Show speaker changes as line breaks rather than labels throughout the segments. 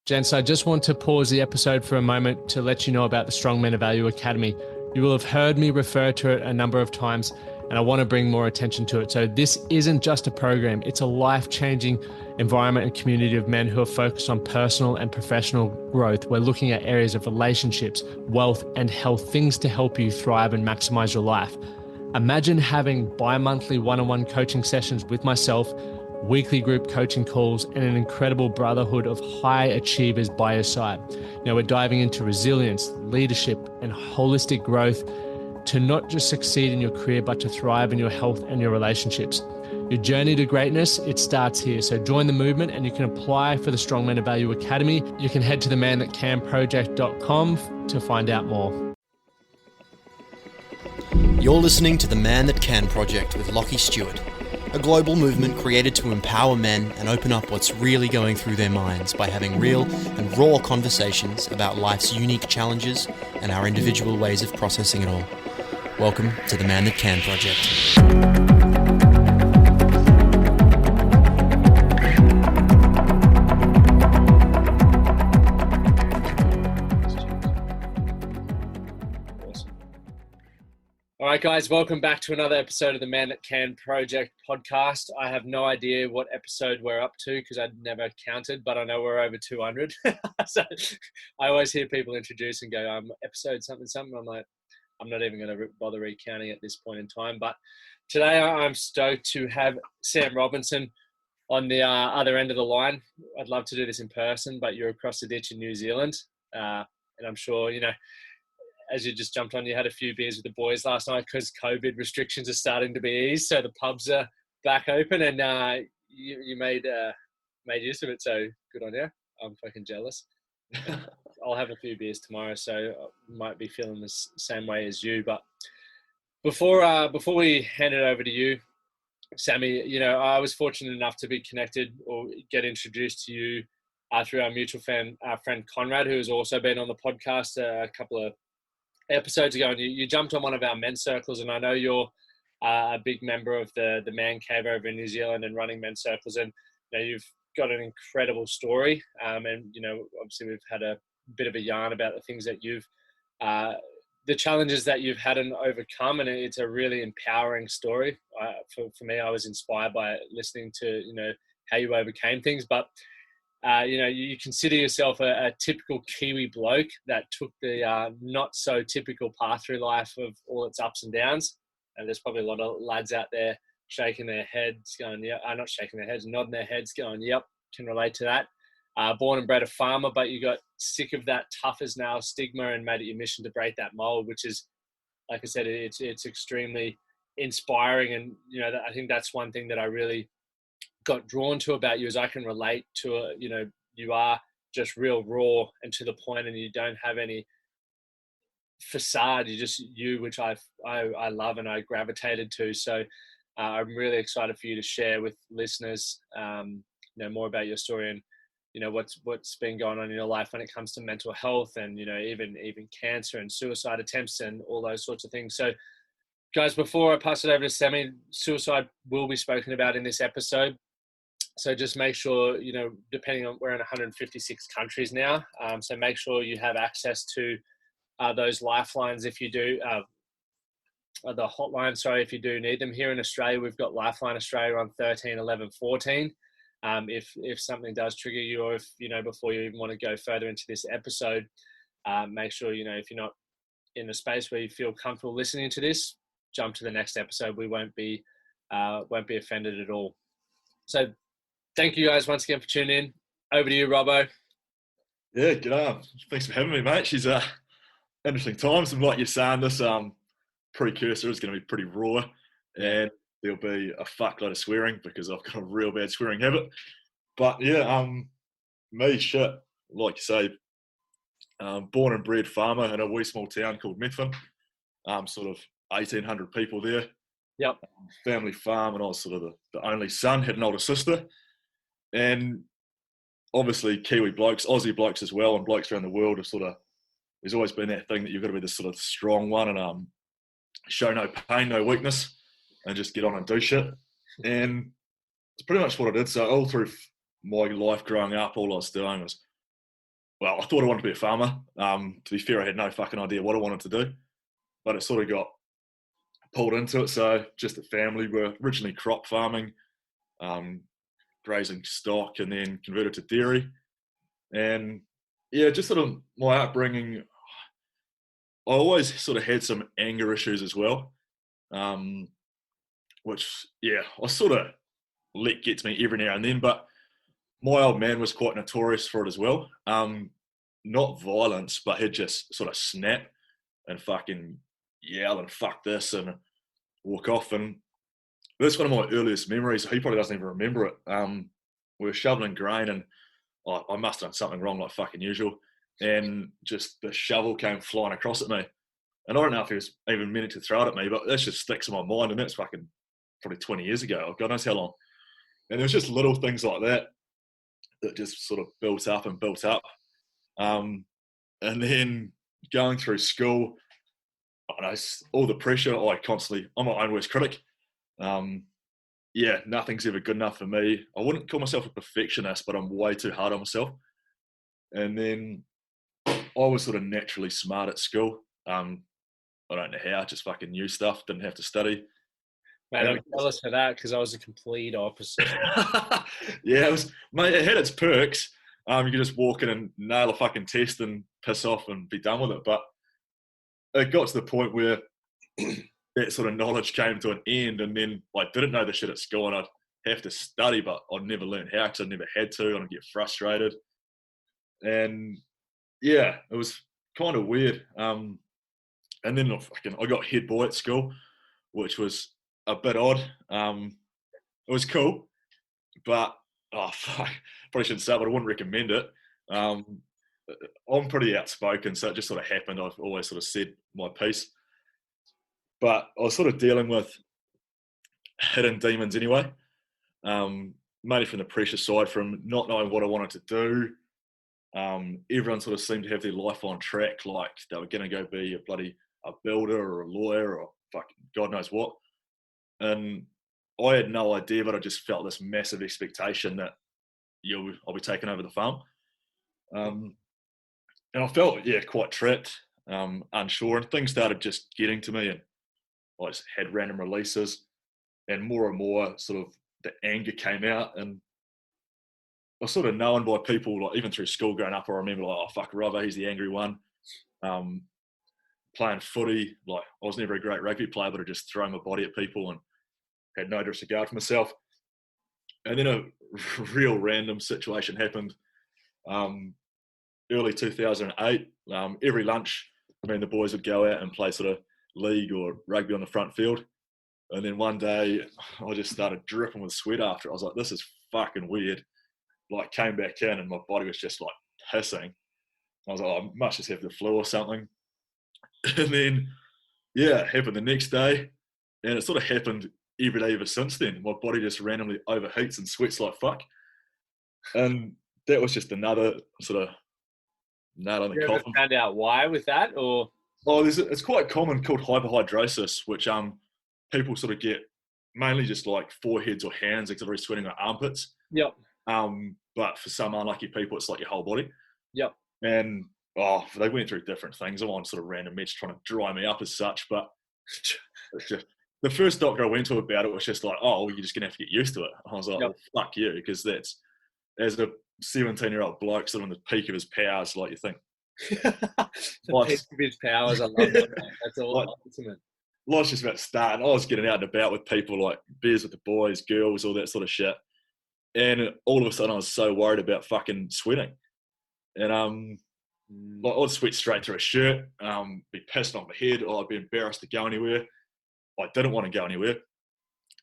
Gents, I just want to pause the episode for a moment to let you know about the Strong Men of Value Academy. You will have heard me refer to it a number of times, and I want to bring more attention to it. So this isn't just a program, it's a life-changing environment and community of men who are focused on personal and professional growth. We're looking at areas of relationships, wealth, and health, things to help you thrive and maximize your life. Imagine having bi-monthly one-on-one coaching sessions with myself, weekly group coaching calls, and an incredible brotherhood of high achievers by your side. Now we're diving into resilience, leadership, and holistic growth to not just succeed in your career, but to thrive in your health and your relationships. Your journey to greatness, it starts here. So join the movement and you can apply for the Strong Men of Value Academy. You can head to themanthatcanproject.com to find out more.
You're listening to The Man That Can Project with Lachlan Stuart, a global movement created to empower men and open up what's really going through their minds by having real and raw conversations about life's unique challenges and our individual ways of processing it all. Welcome to The Man That Can Project.
All right, guys, welcome back to another episode of the Man That Can Project podcast. I have no idea what episode we're up to because I'd never counted, but I know we're over 200. So I always hear people introduce and go, episode something. I'm like, I'm not even going to bother recounting at this point in time. But today I'm stoked to have Sam Robinson on the other end of the line. I'd love to do this in person, but you're across the ditch in New Zealand. And I'm sure, as you just jumped on, you had a few beers with the boys last night because COVID restrictions are starting to be eased. So the pubs are back open and you made use of it. So good on you. I'm fucking jealous. I'll have a few beers tomorrow, so I might be feeling the same way as you. But before we hand it over to you, Sammy, I was fortunate enough to be connected or get introduced to you through our mutual friend Conrad, who has also been on the podcast a couple of episodes ago, and you jumped on one of our men's circles, and I know you're a big member of the Man Cave over in New Zealand and running men's circles, and you've got an incredible story, and obviously we've had a bit of a yarn about the things that you've the challenges that you've had and overcome, and it's a really empowering story. For me, I was inspired by it, listening to how you overcame things, but you consider yourself a typical Kiwi bloke that took the not so typical path through life of all its ups and downs. And there's probably a lot of lads out there shaking their heads, going, yeah, not shaking their heads, nodding their heads, going, yep, can relate to that. Born and bred a farmer, but you got sick of that tough as nails stigma and made it your mission to break that mold, which is, like I said, it's extremely inspiring. And, I think that's one thing that I really got drawn to about you, is I can relate to you are just real raw and to the point, and you don't have any facade. You're just you, which I love and I gravitated to. So I'm really excited for you to share with listeners more about your story and what's been going on in your life when it comes to mental health and even cancer and suicide attempts and all those sorts of things. So guys, before I pass it over to Sammy, suicide will be spoken about in this episode. So just make sure, depending on, we're in 156 countries now. So make sure you have access to those lifelines if you do, the hotline, sorry, if you do need them. Here in Australia, we've got Lifeline Australia on 13 11 14. If something does trigger you, or if, before you even want to go further into this episode, make sure, if you're not in a space where you feel comfortable listening to this, jump to the next episode. We won't be offended at all. So thank you guys once again for tuning in. Over to you, Robbo.
Yeah, good on. Thanks for having me, mate. She's interesting times, and like you're saying, this precursor is going to be pretty raw, and there'll be a fuckload of swearing because I've got a real bad swearing habit. But yeah, me, shit, like you say, born and bred farmer in a wee small town called Methven. Sort of 1,800 people there.
Yep.
Family farm, and I was sort of the only son, had an older sister. And obviously Kiwi blokes, Aussie blokes as well, and blokes around the world have there's always been that thing that you've got to be this sort of strong one and show no pain, no weakness, and just get on and do shit. And it's pretty much what I did. So all through my life growing up, all I was doing was well, I thought I wanted to be a farmer. To be fair, I had no fucking idea what I wanted to do, but it sort of got pulled into it. So just a family were originally crop farming, um, grazing stock, and then converted to dairy. And yeah, just sort of my upbringing, I always sort of had some anger issues as well, um, which, yeah, I sort of let get to me every now and then. But my old man was quite notorious for it as well. Not violence, but he'd just sort of snap and fucking yell and fuck this and walk off. And that's one of my earliest memories. He probably doesn't even remember it. We were shoveling grain and I must have done something wrong like fucking usual. And just the shovel came flying across at me. And I don't know if he was even meaning to throw it at me, but that just sticks in my mind. And that's fucking probably 20 years ago. God knows how long. And there was just little things like that that just sort of built up and built up. And then going through school, I know all the pressure. I'm my own worst critic. Yeah, nothing's ever good enough for me. I wouldn't call myself a perfectionist, but I'm way too hard on myself. And then I was sort of naturally smart at school. I don't know how, just fucking knew stuff, didn't have to study.
Man, I'm jealous for that because I was the complete opposite.
Yeah, mate, it had its perks. You could just walk in and nail a fucking test and piss off and be done with it. But it got to the point where that sort of knowledge came to an end, and then I didn't know the shit at school, and I'd have to study, but I'd never learn how because I never had to, and I'd get frustrated. And yeah, it was kind of weird. And then I got head boy at school, which was a bit odd. It was cool, but oh fuck, probably shouldn't say it, but I wouldn't recommend it. I'm pretty outspoken, so it just sort of happened. I've always sort of said my piece, but I was sort of dealing with hidden demons anyway, mainly from the pressure side, from not knowing what I wanted to do. Everyone sort of seemed to have their life on track, like they were going to go be a builder or a lawyer or fucking God knows what. And I had no idea, but I just felt this massive expectation that I'll be taking over the farm. And I felt, yeah, quite trapped, unsure, and things started just getting to me, and I just had random releases, and more sort of the anger came out, and I was sort of known by people, like even through school growing up, I remember like, oh fuck, Robbo, he's the angry one. Playing footy, like I was never a great rugby player, but I just throw my body at people and had no disregard for myself. And then a real random situation happened. Early 2008, every lunch, me and the boys would go out and play sort of league or rugby on the front field. And then one day I just started dripping with sweat after. I was like, this is fucking weird. Like came back in and my body was just like pissing. I was like, oh, I must just have the flu or something. And then, yeah, it happened the next day. And it sort of happened every day ever since then. My body just randomly overheats and sweats like fuck. And that was just another sort of nail in the coffin.
You found out why with that, or?
Oh, it's quite common called hyperhidrosis, which people sort of get mainly just like foreheads or hands, like they're sweating their armpits.
Yep.
But for some unlucky people, it's like your whole body.
Yep.
And they went through different things. I'm on sort of random meds trying to dry me up as such, but the first doctor I went to about it was just like, oh, well, you're just gonna have to get used to it. I was like, well, fuck you, because that's, as a 17-year-old bloke sort of on the peak of his powers, like you think.
The peak of his powers, I love that. That's all ultimate.
Life's just about to start, and I was getting out and about with people, like beers with the boys, girls, all that sort of shit. And all of a sudden I was so worried about fucking sweating. And like I'd sweat straight through a shirt, be pissed on my head, or I'd be embarrassed to go anywhere. I didn't want to go anywhere.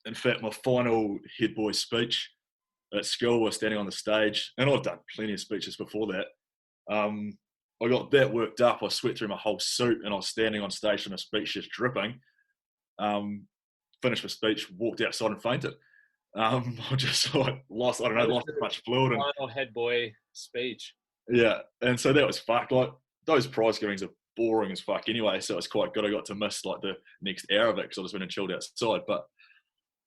In fact, my final head boy speech at school was standing on the stage, and I've done plenty of speeches before that. I got that worked up, I sweat through my whole suit, and I was standing on stage for my speech just dripping. Finished my speech, walked outside and fainted. I just like lost much fluid.
Final head boy speech.
Yeah, and so that was fucked. Like those prize givings are boring as fuck anyway, so it's quite good I got to miss like the next hour of it because I just went and chilled outside. But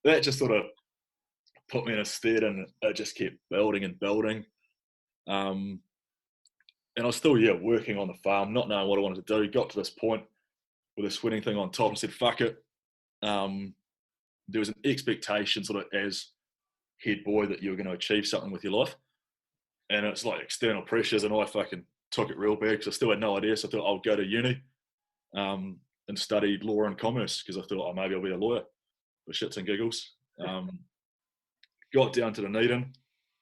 that just sort of put me in a stead, and it just kept building and building. And I was still, working on the farm, not knowing what I wanted to do. Got to this point with a sweating thing on top and said, fuck it. There was an expectation sort of as head boy that you were going to achieve something with your life. And it's like external pressures, and I fucking took it real bad because I still had no idea. So I thought I'll go to uni and study law and commerce because I thought, maybe I'll be a lawyer for shits and giggles. Got down to Dunedin,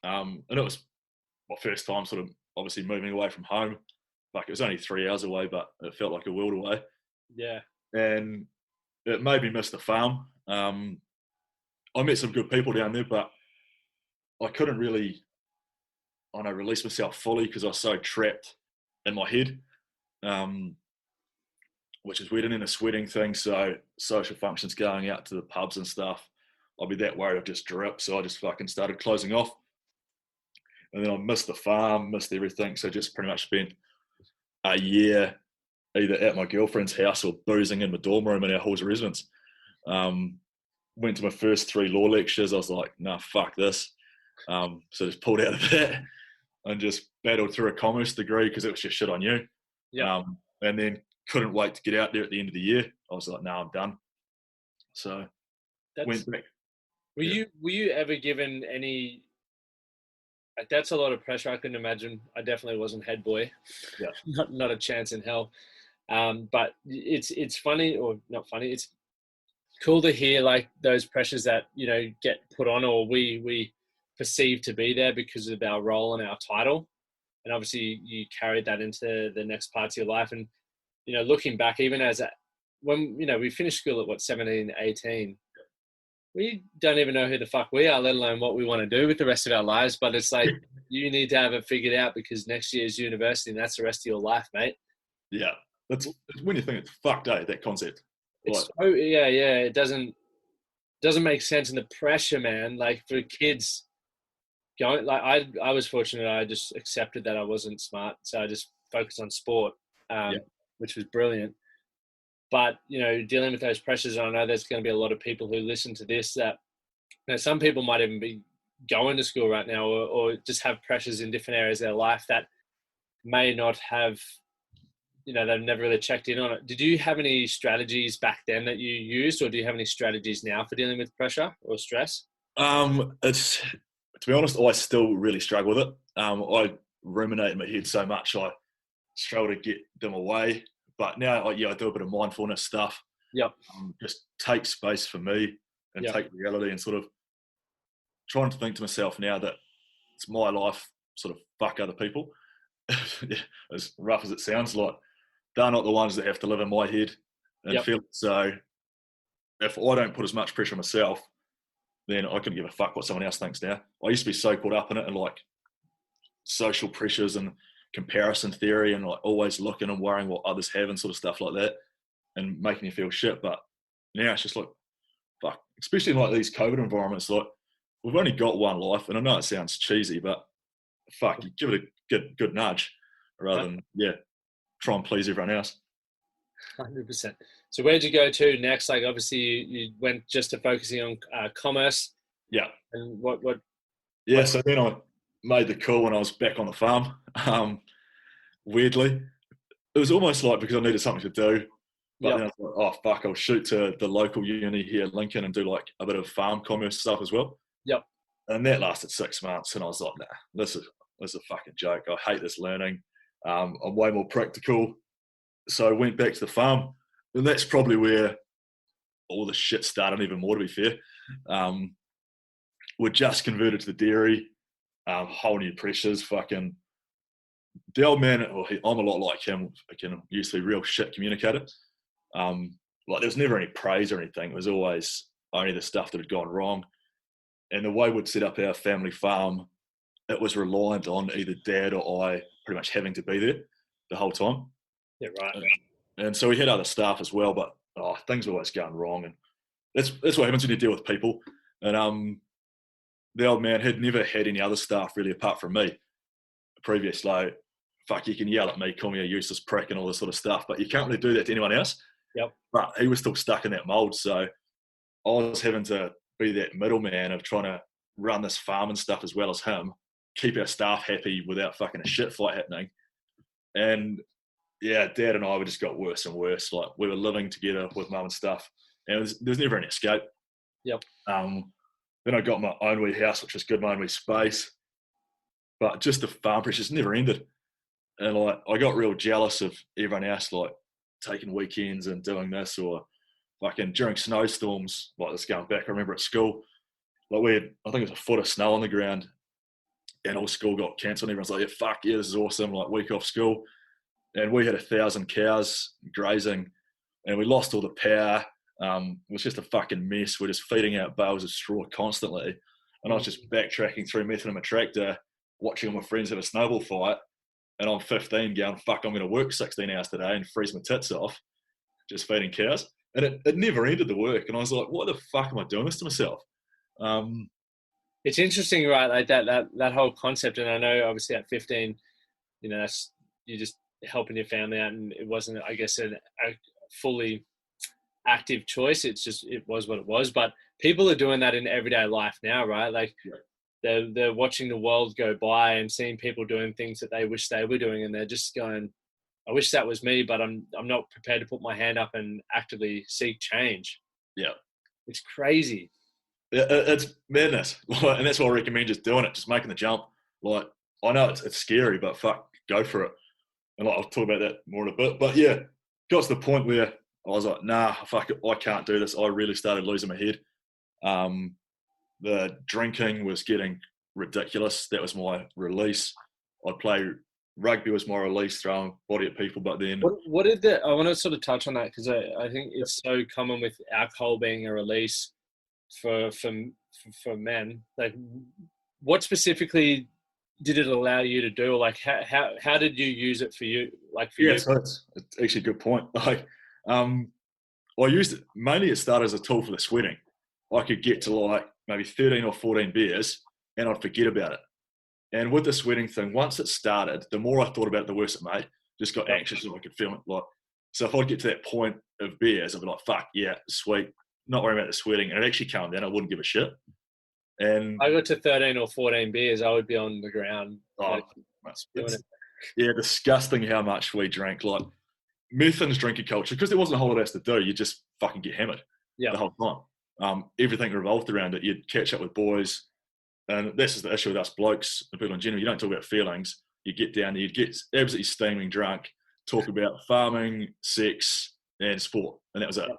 and it was my first time sort of obviously moving away from home. Like, it was only 3 hours away, but it felt like a world away.
Yeah.
And it made me miss the farm. I met some good people down there, but I couldn't really, release myself fully because I was so trapped in my head, which is weird, and in a sweating thing. So social functions, going out to the pubs and stuff, I'd be that worried I'd just drip. So I just fucking started closing off. And then I missed the farm, missed everything. So just pretty much spent a year either at my girlfriend's house or boozing in my dorm room in our hall's residence. Went to my first 3 law lectures. I was like, nah, fuck this. So just pulled out of that and just battled through a commerce degree because it was just shit I knew.
Yeah.
And then couldn't wait to get out there at the end of the year. I was like, no, I'm done. So went back.
Were you ever given any? That's a lot of pressure. I couldn't imagine. I definitely wasn't head boy.
Yeah.
Not a chance in hell. But it's funny, or not funny. It's cool to hear like those pressures that get put on, or we perceive to be there because of our role and our title, and obviously you carried that into the next parts of your life. And looking back, even when we finished school at 17, 18, we don't even know who the fuck we are, let alone what we want to do with the rest of our lives. But it's like, you need to have it figured out because next year's university and that's the rest of your life, mate.
Yeah. That's when you think it's fucked, that concept.
It doesn't make sense. And the pressure, man, like for kids going, like I was fortunate. I just accepted that I wasn't smart. So I just focused on sport, which was brilliant. But, dealing with those pressures, I know there's going to be a lot of people who listen to this that, some people might even be going to school right now or just have pressures in different areas of their life that may not have, they've never really checked in on it. Did you have any strategies back then that you used, or do you have any strategies now for dealing with pressure or stress?
It's, to be honest, I still really struggle with it. I ruminate in my head so much, I struggle to get them away. But now, I do a bit of mindfulness stuff.
Yep.
Just take space for me and take reality, and sort of trying to think to myself now that it's my life, sort of fuck other people. As rough as it sounds, like they're not the ones that have to live in my head and feel it. So if I don't put as much pressure on myself, then I couldn't give a fuck what someone else thinks now. I used to be so caught up in it and like social pressures and comparison theory and like always looking and worrying what others have and sort of stuff like that and making you feel shit. But now it's just like, fuck, especially in like these COVID environments, like we've only got one life, and I know it sounds cheesy, but fuck, you give it a good nudge rather than try and please everyone else.
100%. So where'd you go to next? Like obviously you went just to focusing on commerce.
Yeah.
And what?
Yeah. So then I made the call when I was back on the farm. Weirdly, it was almost like because I needed something to do, but then I was like, oh fuck, I'll shoot to the local uni here at Lincoln and do like a bit of farm commerce stuff as well.
Yep.
And that lasted 6 months, and I was like, nah, this is a fucking joke. I hate this learning. I'm way more practical. So I went back to the farm, and that's probably where all the shit started even more, to be fair. We're just converted to the dairy, whole new pressures, fucking the old man, I'm a lot like him. I used to be a real shit communicator. Like there was never any praise or anything. It was always only the stuff that had gone wrong. And the way we'd set up our family farm, it was reliant on either Dad or I pretty much having to be there the whole time.
Yeah, right.
And so we had other staff as well, but things were always going wrong. And that's what happens when you deal with people. And the old man had never had any other staff really apart from me. Previous, like, fuck, you can yell at me, call me a useless prick and all this sort of stuff, but you can't really do that to anyone else.
Yep.
But he was still stuck in that mold. So I was having to be that middleman of trying to run this farm and stuff as well as him, keep our staff happy without fucking a shit fight happening. And yeah, Dad and I we just got worse and worse. Like we were living together with Mum and stuff, and there's never any escape.
Yep.
Then I got my own wee house, which was good, my own wee space. But just the farm pressures never ended. And like I got real jealous of everyone else, like taking weekends and doing this, or like during snowstorms, like this going back. I remember at school, like we had, I think it was a foot of snow on the ground, and all school got cancelled. Everyone's like, "Yeah, fuck yeah, this is awesome!" Like week off school, and we had 1,000 cows grazing, and we lost all the power. It was just a fucking mess. We're just feeding out bales of straw constantly, and I was just backtracking through Methodom tractor, watching all my friends have a snowball fight. And I'm 15 going, fuck, I'm going to work 16 hours today and freeze my tits off, just feeding cows. And it never ended the work. And I was like, what the fuck am I doing this to myself?
It's interesting, right? Like that whole concept. And I know obviously at 15, that's, you're just helping your family out. And it wasn't, I guess, a fully active choice. It was what it was. But people are doing that in everyday life now, right? Like,
yeah.
They're watching the world go by and seeing people doing things that they wish they were doing, and they're just going, I wish that was me, but I'm not prepared to put my hand up and actively seek change.
Yeah.
It's crazy.
It's madness. And that's why I recommend just doing it, just making the jump. Like, I know it's scary, but fuck, go for it. And like, I'll talk about that more in a bit. But yeah, got to the point where I was like, nah, fuck it, I can't do this. I really started losing my head. The drinking was getting ridiculous. That was my release. I'd play rugby was my release, throwing body at people. But then,
what did I want to sort of touch on that, because I think it's so common with alcohol being a release for men. Like, what specifically did it allow you to do? Like, how did you use it for you? Like for you?
So it's actually a good point. Like, I used it mainly. It started as a tool for the sweating. I could get to like maybe 13 or 14 beers and I'd forget about it. And with the sweating thing, once it started, the more I thought about it, the worse it made. Just got anxious and I could feel it. Like, so if I'd get to that point of beers, I'd be like, fuck, yeah, sweet. Not worrying about the sweating. And it actually calmed down. I wouldn't give a shit. And
I got to 13 or 14 beers, I would be on the ground.
Yeah, disgusting how much we drank. Like, Method's drinking culture, because there wasn't a whole lot else to do. You just fucking get hammered the whole time. Everything revolved around it. You'd catch up with boys, and this is the issue with us blokes and people in general. You don't talk about feelings. You get down there, you'd get absolutely steaming drunk, talk about farming, sex, and sport, and that was it.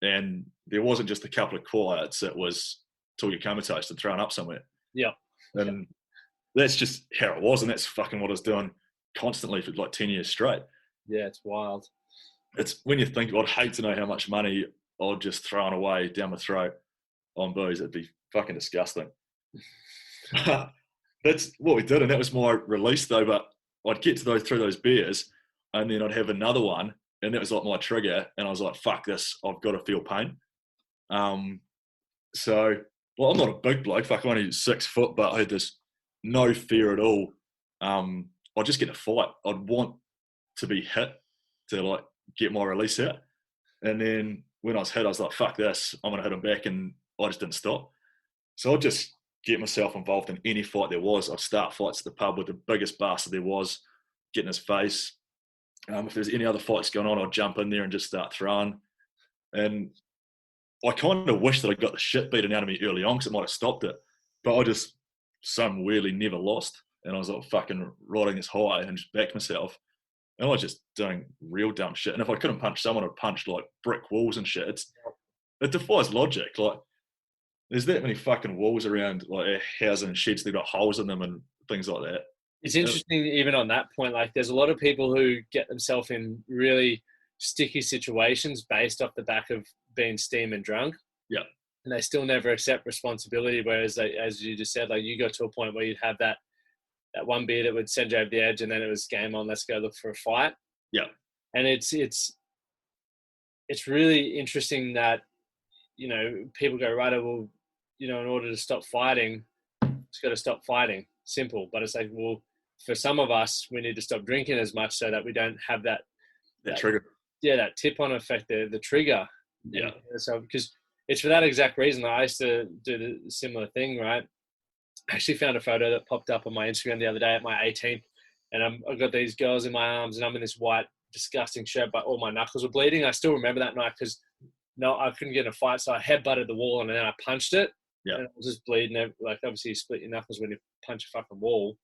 And there wasn't just a couple of quiets. It was till you comatose and thrown up somewhere.
Yeah.
And that's just how it was, and that's fucking what I was doing constantly for like 10 years straight.
Yeah, it's wild.
It's when you think, I'd hate to know how much money I'd just thrown away down my throat on booze. It'd be fucking disgusting. That's what we did, and that was my release though. But I'd get to through those beers, and then I'd have another one, and that was like my trigger. And I was like, "Fuck this! I've got to feel pain." So, well, I'm not a big bloke. Fuck, I'm only 6 foot, but I had this no fear at all. I'd just get in a fight. I'd want to be hit to like get my release out, and then when I was hit, I was like, "Fuck this! I'm gonna hit him back," and I just didn't stop. So I'd just get myself involved in any fight there was. I'd start fights at the pub with the biggest bastard there was, get in his face. If there's any other fights going on, I'd jump in there and just start throwing. And I kind of wish that I got the shit beaten out of me early on, because it might have stopped it. But I just some weirdly never lost. And I was like fucking riding this high and just backed myself. And I was just doing real dumb shit. And if I couldn't punch someone, I'd punch like brick walls and shit. It defies logic. Like, there's that many fucking walls around like our house and sheds that got holes in them and things like that.
It's interesting, even on that point, like there's a lot of people who get themselves in really sticky situations based off the back of being steam and drunk.
Yeah.
And they still never accept responsibility. Whereas they, as you just said, like you got to a point where you'd have that one beer that would send you over the edge, and then it was game on, let's go look for a fight.
Yeah.
And it's really interesting that, people go, right, well, in order to stop fighting, it's got to stop fighting. Simple. But it's like, well, for some of us, we need to stop drinking as much so that we don't have that
trigger.
Yeah, that tip-on effect, the trigger.
Yeah.
So, because it's for that exact reason. I used to do the similar thing, right? I actually found a photo that popped up on my Instagram the other day at my 18th and I've got these girls in my arms, and I'm in this white, disgusting shirt, but all my knuckles were bleeding. I still remember that night because I couldn't get in a fight, so I headbutted the wall, and then I punched it, and I was just bleeding. Like, obviously, you split your knuckles when you punch a fucking wall.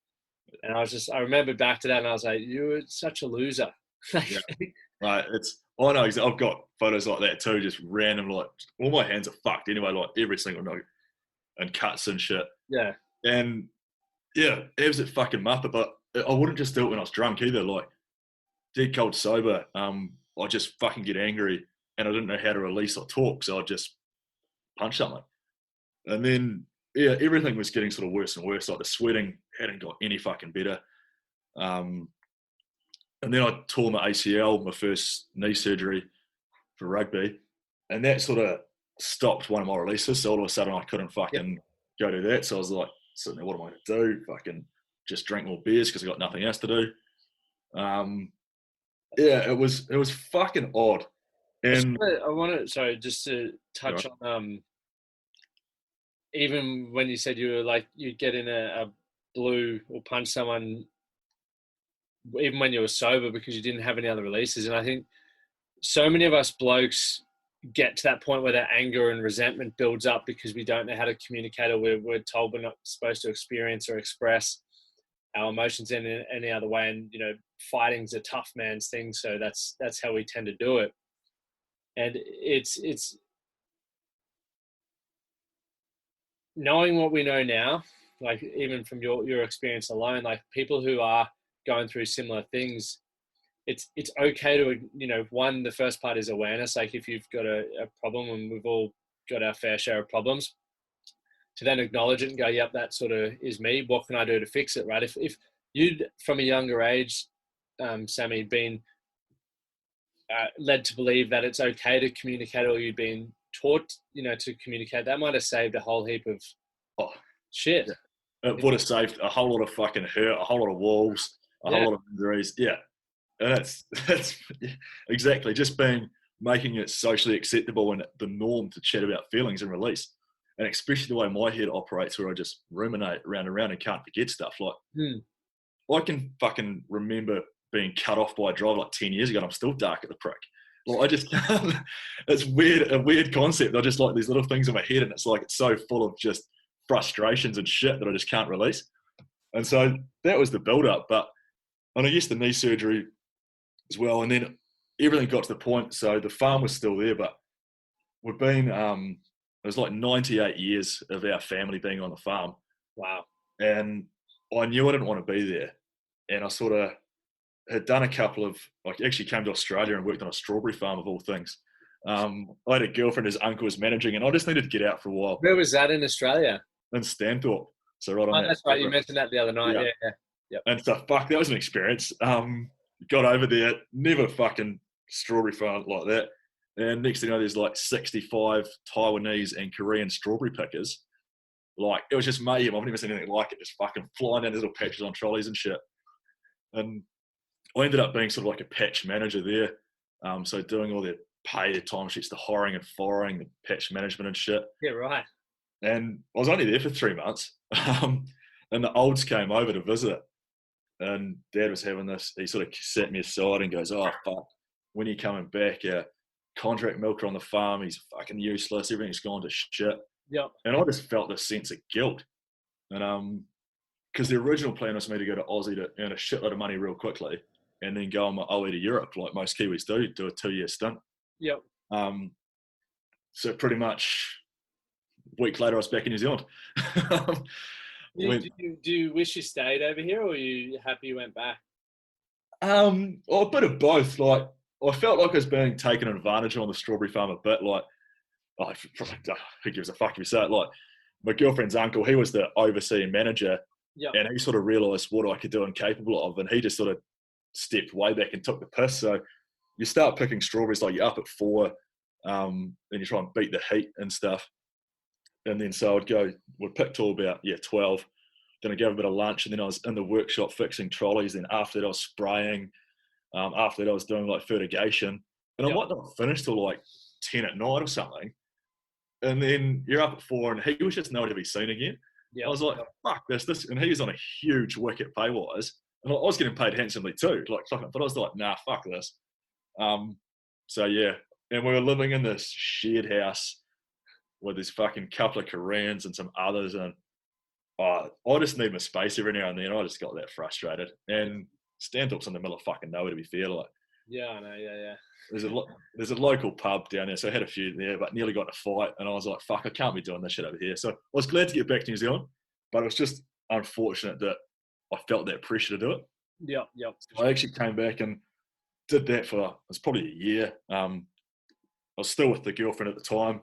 And I remember back to that, and I was like, you were such a loser.
Yeah. Right. I know, I've got photos like that too, just random, like, all my hands are fucked anyway, like every single note, and cuts and shit.
Yeah.
And yeah, it was a fucking muppet, but I wouldn't just do it when I was drunk either. Like, dead cold sober, I just fucking get angry, and I didn't know how to release or talk, so I'd just punch something. And then, yeah, everything was getting sort of worse and worse. Like, the sweating hadn't got any fucking better. And then I tore my ACL, my first knee surgery for rugby, and that sort of stopped one of my releases. So all of a sudden I couldn't fucking go do that. So I was like, sitting there, what am I going to do? Fucking just drink more beers because I got nothing else to do. Yeah, it was fucking odd. And
I want to, just to touch on, even when you said you were like, you'd get in a blue or punch someone, even when you were sober, because you didn't have any other releases. And I think so many of us blokes get to that point where that anger and resentment builds up because we don't know how to communicate, or we're told we're not supposed to experience or express our emotions in any other way. And, fighting's a tough man's thing. So that's how we tend to do it. And it's knowing what we know now, like even from your experience alone, like people who are going through similar things, it's okay to, one, the first part is awareness. Like, if you've got a problem, and we've all got our fair share of problems, to then acknowledge it and go, yep, that sort of is me. What can I do to fix it, right? If you'd, from a younger age, Sammy, been led to believe that it's okay to communicate, or you'd been taught, to communicate, that might have saved a whole heap of shit.
Yeah. It would have saved a whole lot of fucking hurt, a whole lot of walls, a whole lot of injuries. Yeah. And that's exactly, just making it socially acceptable and the norm to chat about feelings and release. And especially the way my head operates, where I just ruminate around and can't forget stuff. Like, I can fucking remember being cut off by a driver like 10 years ago, and I'm still dark at the prick. Like, I just can't. It's a weird concept. I just like these little things in my head, and it's like, it's so full of just frustrations and shit that I just can't release. And so that was the build up. But, and I guess the knee surgery as well, and then everything got to the point. So the farm was still there, but we've been it was like 98 years of our family being on the farm.
Wow. And
I knew I didn't want to be there, and I sort of had done a couple of, like, actually came to Australia and worked on a strawberry farm of all things. I had a girlfriend his uncle was managing, and I just needed to get out for a while.
Where was that in Australia?
In Stanthorpe. So right on that.
That's right. You mentioned that the other night. Yeah.
Yep. And so, that was an experience. Got over there, never fucking strawberry farm like that. And next thing you know, there's like 65 Taiwanese and Korean strawberry pickers. Like, it was just mayhem. I've never seen anything like it. Just fucking flying down these little patches on trolleys and shit. And I ended up being sort of like a patch manager there. So doing all their pay, their time sheets, the hiring and firing, the patch management and shit.
Yeah, right.
And I was only there for 3 months. And the olds came over to visit. And Dad was having this, he sort of sat me aside and goes, oh, fuck, when are you coming back? Contract milker on the farm, he's fucking useless, everything's gone to shit.
Yep.
And I just felt this sense of guilt. And because the original plan was for me to go to Aussie to earn a shitload of money real quickly and then go on my OE to Europe, like most Kiwis do a 2-year stint.
Yep.
So pretty much a week later, I was back in New Zealand.
Do you wish you stayed over here, or are you happy you went back?
A bit of both. Like, I felt like I was being taken advantage of on the strawberry farm a bit. Like, who gives a fuck if you say it? Like, my girlfriend's uncle, he was the overseeing manager, and he sort of realised what I could do and capable of, and he just sort of stepped way back and took the piss. So you start picking strawberries, like, you're up at 4, and you try and beat the heat and stuff. And then so we'd pick till about 12. Then I'd have a bit of lunch, and then I was in the workshop fixing trolleys. Then after that, I was spraying. After that, I was doing like fertigation. And I might not finish till like 10 at night or something. And then you're up at 4, and he was just nowhere to be seen again. I was like, fuck this. And he was on a huge wicket pay-wise. And I was getting paid handsomely too, like fucking, but I was like, nah, fuck this. So yeah, and we were living in this shared house with this fucking couple of Koreans and some others, and I just need my space every now and then. I just got that frustrated. And Stanthorpe's in the middle of fucking nowhere, to be fair. Like,
Yeah, I know. Yeah.
there's a local pub down there, so I had a few there, but nearly got in a fight, and I was like, fuck, I can't be doing this shit over here. So I was glad to get back to New Zealand, but it was just unfortunate that I felt that pressure to do it.
Yep.
So I actually came back and did that for, it was probably a year. I was still with the girlfriend at the time,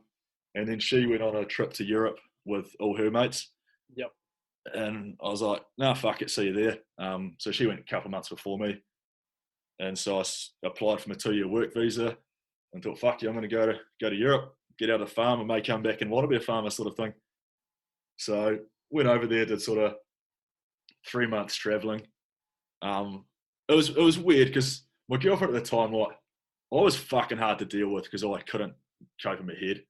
and then she went on a trip to Europe with all her mates.
Yep.
And I was like, nah, fuck it, see you there. So she went a couple of months before me. And so I applied for my 2-year work visa and thought, fuck yeah, I'm going to go to Europe, get out of the farm, and may come back and want to be a farmer, sort of thing. So went over there, did sort of 3 months traveling. It was weird because my girlfriend at the time, like, I was fucking hard to deal with because I couldn't cope in my head.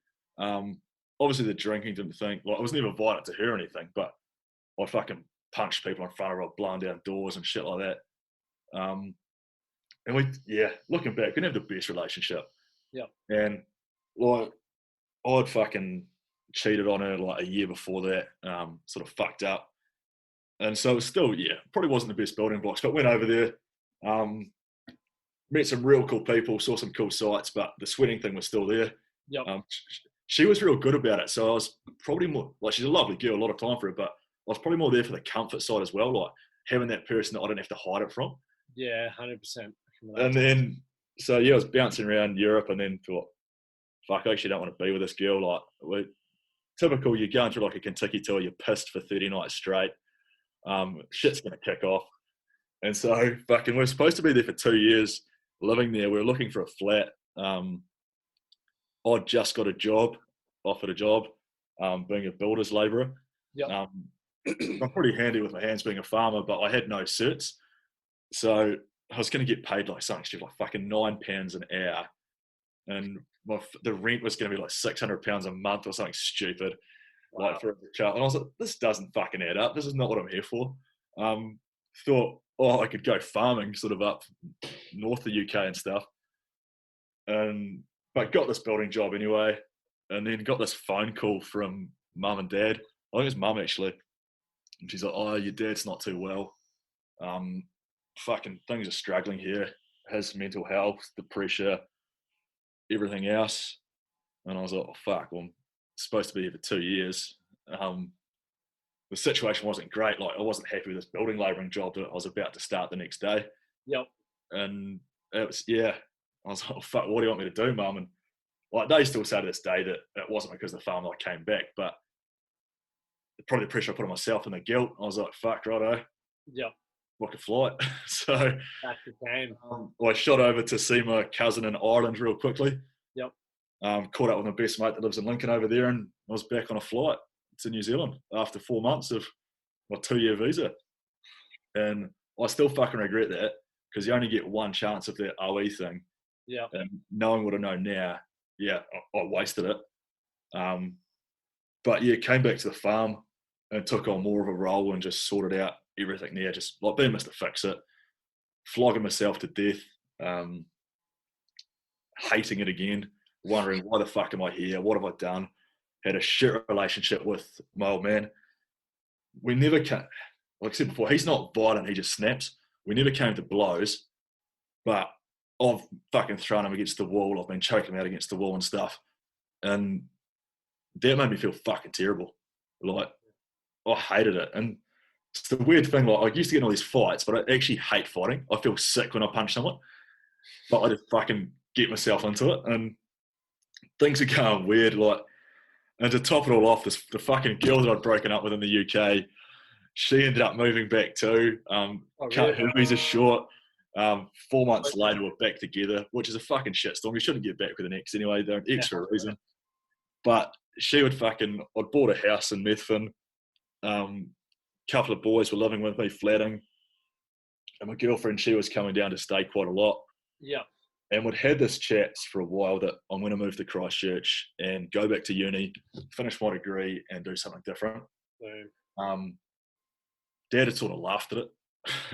Obviously the drinking didn't think, like, I was never violent to her or anything, but I fucking punched people in front of her, blowing down doors and shit like that. And looking back, we didn't have the best relationship.
Yeah.
And like, I'd fucking cheated on her like a year before that, sort of fucked up. And so it was still, probably wasn't the best building blocks, but went over there, met some real cool people, saw some cool sights, but the sweating thing was still there.
Yep.
She was real good about it. So I was probably more, like, she's a lovely girl, a lot of time for her, but I was probably more there for the comfort side as well, like having that person that I didn't have to hide it from.
Yeah, 100%.
And then, so I was bouncing around Europe and then thought, fuck, I actually don't want to be with this girl. Like, typical, you're going through like a Kentucky tour, you're pissed for 30 nights straight. Shit's going to kick off. And so, fucking, we're supposed to be there for 2 years living there. We were looking for a flat. I'd just got offered a job, being a builder's labourer.
Yep.
I'm pretty handy with my hands being a farmer, but I had no certs. So I was going to get paid like something stupid, like fucking £9 an hour. And the rent was going to be like £600 a month or something stupid. Wow. Like for a child. And I was like, this doesn't fucking add up. This is not what I'm here for. Thought, I could go farming sort of up north of the UK and stuff. But got this building job anyway. And then got this phone call from mum and dad. I think it was mum actually. And she's like, oh, your dad's not too well. Fucking things are struggling here. His mental health, the pressure, everything else. And I was like, oh, fuck, well, I'm supposed to be here for 2 years. The situation wasn't great. Like, I wasn't happy with this building labouring job that I was about to start the next day.
Yep.
And it was, I was like, oh, fuck, what do you want me to do, mum? And like, they still say to this day that it wasn't because of the farm that I came back, but probably the pressure I put on myself and the guilt. I was like, fuck, righto.
Yep.
Book a flight. So
that's the game.
I shot over to see my cousin in Ireland real quickly.
Yep.
Caught up with my best mate that lives in Lincoln over there, and I was back on a flight to New Zealand after 4 months of my 2-year visa. And I still fucking regret that because you only get one chance of that OE thing.
Yeah.
And knowing what I know now, I wasted it. But came back to the farm and took on more of a role and just sorted out everything there, just like being Mr. Fix-It, flogging myself to death, hating it again, wondering why the fuck am I here? What have I done? Had a shit relationship with my old man. We never came, like I said before, he's not violent, he just snaps. We never came to blows, but I've fucking thrown him against the wall. I've been choking him out against the wall and stuff. And that made me feel fucking terrible. Like, I hated it. And it's the weird thing, like, I used to get in all these fights, but I actually hate fighting. I feel sick when I punch someone, but I just fucking get myself into it. And things are going weird, like, and to top it all off, the fucking girl that I'd broken up with in the UK, she ended up moving back too. Cut her visa short. 4 months later, we're back together, which is a fucking shitstorm. You shouldn't get back with an ex anyway. They're an ex for a reason. But she would fucking, I'd bought a house in Methven. Couple of boys were living with me, flatting. And my girlfriend, she was coming down to stay quite a lot.
Yeah.
And we'd had this chat for a while that I'm going to move to Christchurch and go back to uni, finish my degree and do something different. Dad had sort of laughed at it.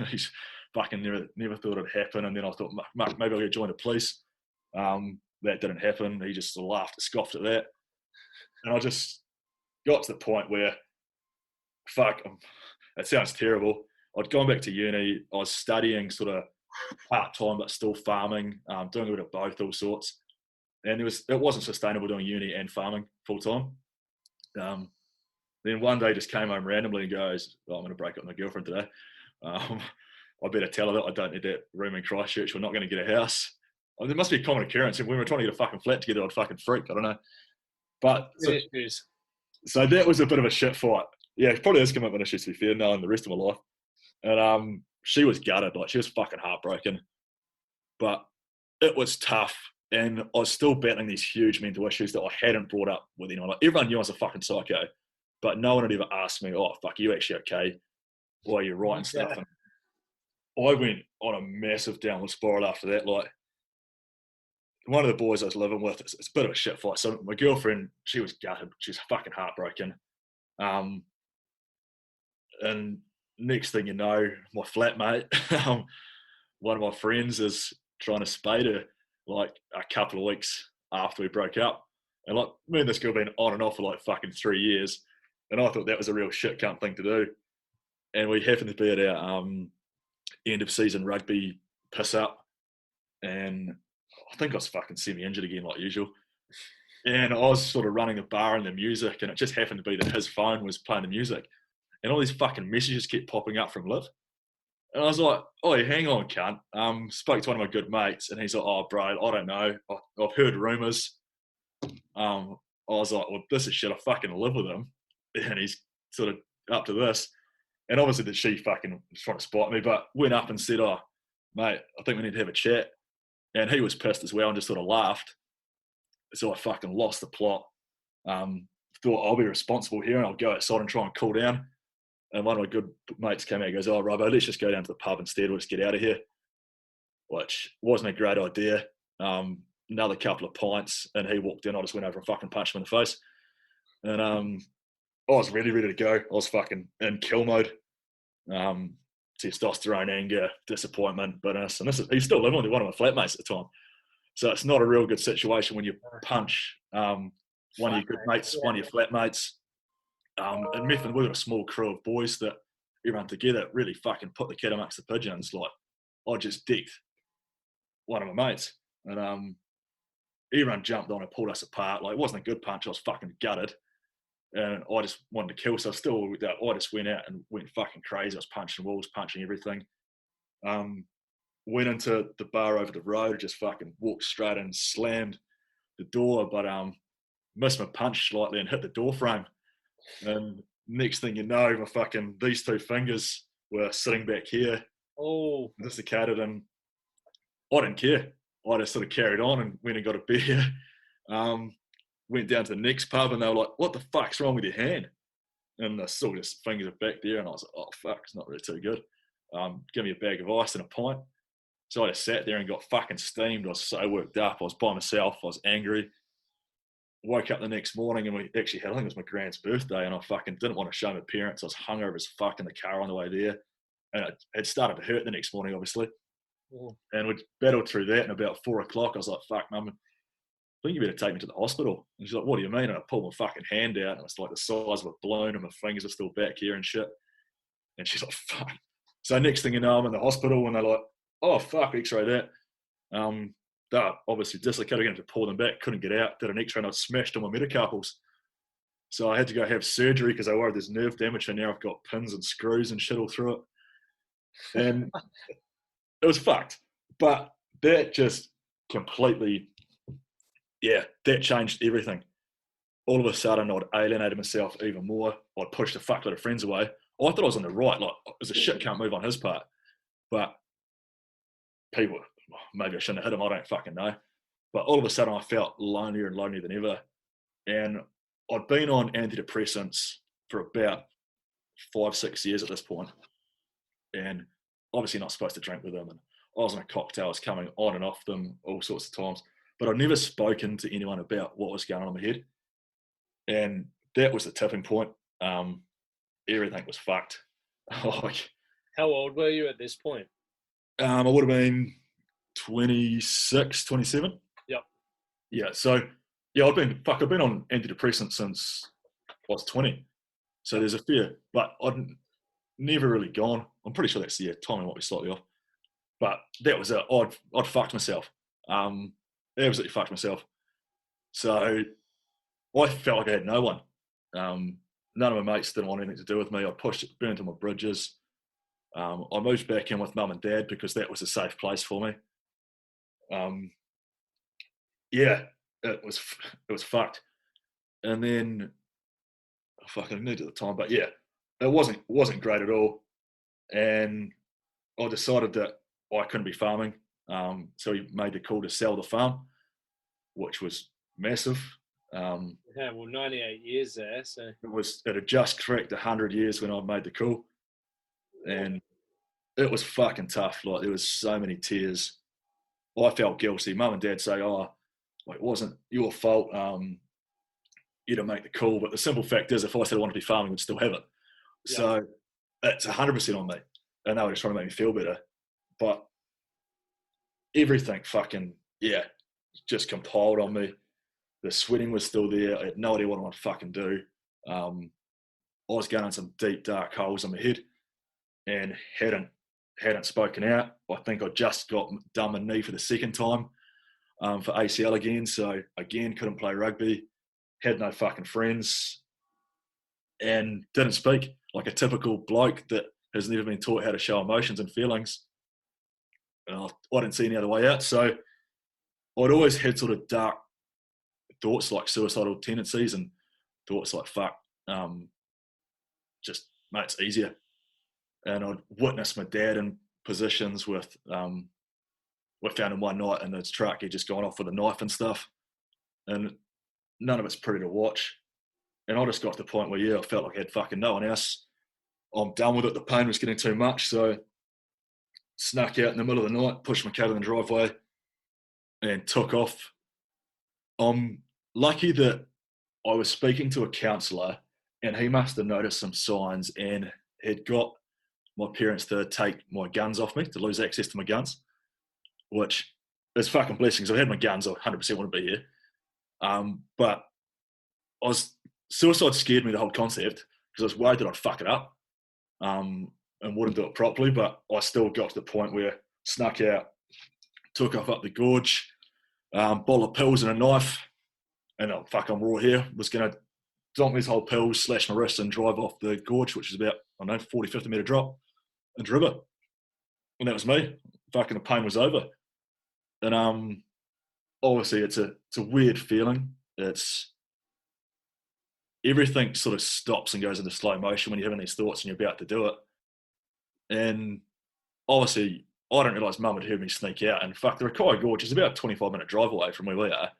he's fucking never thought it'd happen. And then I thought, maybe I'll go join the police. That didn't happen. He just laughed and scoffed at that. And I just got to the point where, it sounds terrible. I'd gone back to uni. I was studying sort of part-time, but still farming, doing a bit of both, all sorts. And it wasn't sustainable doing uni and farming full-time. Then one day just came home randomly and goes, I'm going to break up with my girlfriend today. I better tell her that I don't need that room in Christchurch. We're not going to get a house. There must be a common occurrence. If we were trying to get a fucking flat together, I'd fucking freak. I don't know. But so that was a bit of a shit fight. Yeah, probably has commitment issues, to be fair, knowing the rest of my life. And she was gutted. Like, she was fucking heartbroken. But it was tough. And I was still battling these huge mental issues that I hadn't brought up with anyone. Like, everyone knew I was a fucking psycho. But no one had ever asked me, oh, fuck, are you actually okay? Or are you right and stuff? And I went on a massive downward spiral after that. Like, one of the boys I was living with, it's a bit of a shit fight. So my girlfriend, she was gutted. She was fucking heartbroken. And next thing you know, my flatmate, one of my friends is trying to spade her like a couple of weeks after we broke up. And like, me and this girl been on and off for like fucking 3 years. And I thought that was a real shit cunt thing to do. And we happened to be at our end of season rugby piss up. And I think I was fucking semi-injured again, like usual. And I was sort of running the bar and the music, and it just happened to be that his phone was playing the music. And all these fucking messages kept popping up from Liv. And I was like, oh, hang on, cunt. Spoke to one of my good mates, and he's like, oh, bro, I don't know. I've heard rumours. I was like, well, this is shit. I fucking live with him. And he's sort of up to this. And obviously that she fucking was trying to spite me, but went up and said, oh, mate, I think we need to have a chat. And he was pissed as well and just sort of laughed. So I fucking lost the plot. Thought I'll be responsible here and I'll go outside and try and cool down. And one of my good mates came out and goes, oh, Robbo, let's just go down to the pub instead. We'll just get out of here. Which wasn't a great idea. Another couple of pints and he walked in. I just went over and fucking punched him in the face. And I was ready to go. I was fucking in kill mode. Testosterone, anger, disappointment, bitterness. And he's still living with one of my flatmates at the time. So it's not a real good situation when you punch one of your good mates, one of your flatmates. And Methven, we were a small crew of boys that everyone together really fucking put the cat amongst the pigeons. Like, I just decked one of my mates. And everyone jumped on and pulled us apart. Like, it wasn't a good punch. I was fucking gutted. And I just wanted to kill. So I just went out and went fucking crazy. I was punching walls, punching everything. Went into the bar over the road, just fucking walked straight and slammed the door, but missed my punch slightly and hit the door frame. And next thing you know, these two fingers were sitting back here, dislocated, and I didn't care. I just sort of carried on and went and got a beer. Went down to the next pub and they were like, what the fuck's wrong with your hand? And I saw just fingers are back there and I was like, oh fuck, it's not really too good. Give me a bag of ice and a pint. So I just sat there and got fucking steamed. I was so worked up. I was by myself. I was angry. Woke up the next morning and I think it was my grand's birthday and I fucking didn't want to show my parents. I was hungover as fuck in the car on the way there. And it had started to hurt the next morning, obviously. Yeah. And we battled through that and about 4 o'clock I was like, fuck, mum, I think you better take me to the hospital. And she's like, what do you mean? And I pulled my fucking hand out and it's like the size of a balloon and my fingers are still back here and shit. And she's like, fuck. So next thing you know, I'm in the hospital and they're like, oh, fuck, x-ray that. They're obviously dislocated, going to pull them back, couldn't get out, did an x-ray and I was smashed on my metacarpals. So I had to go have surgery because I worried there's nerve damage and now I've got pins and screws and shit all through it. And it was fucked. But that just completely... yeah, that changed everything. All of a sudden, I'd alienated myself even more. I'd pushed a fuckload of friends away. I thought I was on the right. Like, it was a shit can't move on his part. But people, maybe I shouldn't have hit him. I don't fucking know. But all of a sudden, I felt lonelier and lonelier than ever. And I'd been on antidepressants for about 5-6 years at this point. And obviously not supposed to drink with them. And I was on a cocktail. I was coming on and off them all sorts of times. But I'd never spoken to anyone about what was going on in my head. And that was the tipping point. Everything was fucked. Like,
How old were you at this point?
I would have been 26, 27.
Yep.
Yeah. So yeah, I've been on antidepressants since I was 20. So there's a fear, but I'd never really gone. I'm pretty sure that's the timing might be slightly off. But that was it. I'd fucked myself. Absolutely fucked myself. So I felt like I had no one. None of my mates didn't want anything to do with me. I burned all my bridges. I moved back in with mum and dad because that was a safe place for me. Yeah, it was fucked. And then I fucking knew at the time, but yeah, it wasn't great at all. And I decided that I couldn't be farming. So he made the call to sell the farm, which was massive.
Yeah, well, 98 years there, so.
It had just cracked 100 years when I made the call. And it was fucking tough. Like, there was so many tears. I felt guilty. Mum and dad say, "Oh, it wasn't your fault. You didn't make the call." But the simple fact is, if I said I wanted to be farming, we'd still have it. Yeah. So it's 100% on me. And they were just trying to make me feel better. But everything fucking, yeah, just compiled on me. The sweating was still there. I had no idea what I would fucking do. I was going in some deep, dark holes in my head and hadn't spoken out. I think I just got done my knee for the second time for ACL again. So again, couldn't play rugby, had no fucking friends, and didn't speak like a typical bloke that has never been taught how to show emotions and feelings. I didn't see any other way out. So I'd always had sort of dark thoughts like suicidal tendencies and thoughts like, fuck, just, mate, it's easier. And I'd witnessed my dad in positions with, we found him one night in his truck, he'd just gone off with a knife and stuff. And none of it's pretty to watch. And I just got to the point where, yeah, I felt like I had fucking no one else. I'm done with it. The pain was getting too much. So snuck out in the middle of the night, pushed my car in the driveway and took off. I'm lucky that I was speaking to a counsellor and he must have noticed some signs and had got my parents to take my guns off me, to lose access to my guns, which is fucking blessings. If I had my guns, I 100% wouldn't be here. But suicide scared me, the whole concept, because I was worried that I'd fuck it up and wouldn't do it properly. But I still got to the point where snuck out, took off up the gorge, bottle of pills and a knife, and I'm raw here, was going to dump these whole pills, slash my wrist and drive off the gorge, which is about, 40, 50 metre drop into river. And that was me. Fucking the pain was over. And obviously it's a weird feeling. It's everything sort of stops and goes into slow motion when you're having these thoughts and you're about to do it. And obviously I didn't realise Mum had heard me sneak out. And fuck, the Rakai Gorge is about a 25-minute drive away from where we are.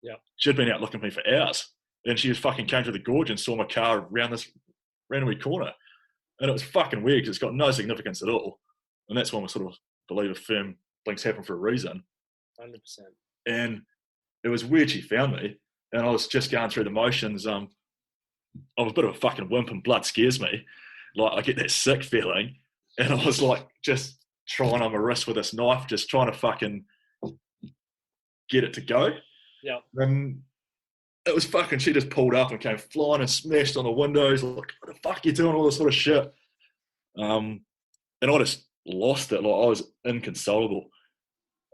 Yeah.
She'd been out looking for me for hours. And she just fucking came to the gorge and saw my car around this randomly corner. And it was fucking weird because it's got no significance at all. And that's when we sort of believe a firm things happen for a reason.
100%.
And it was weird she found me. And I was just going through the motions. I'm a bit of a fucking wimp and blood scares me. Like, I get that sick feeling. And I was like just trying on my wrist with this knife, just trying to fucking get it to go.
Yeah.
And it was fucking, she just pulled up and came flying and smashed on the windows. Like, what the fuck are you doing? All this sort of shit. And I just lost it. Like, I was inconsolable.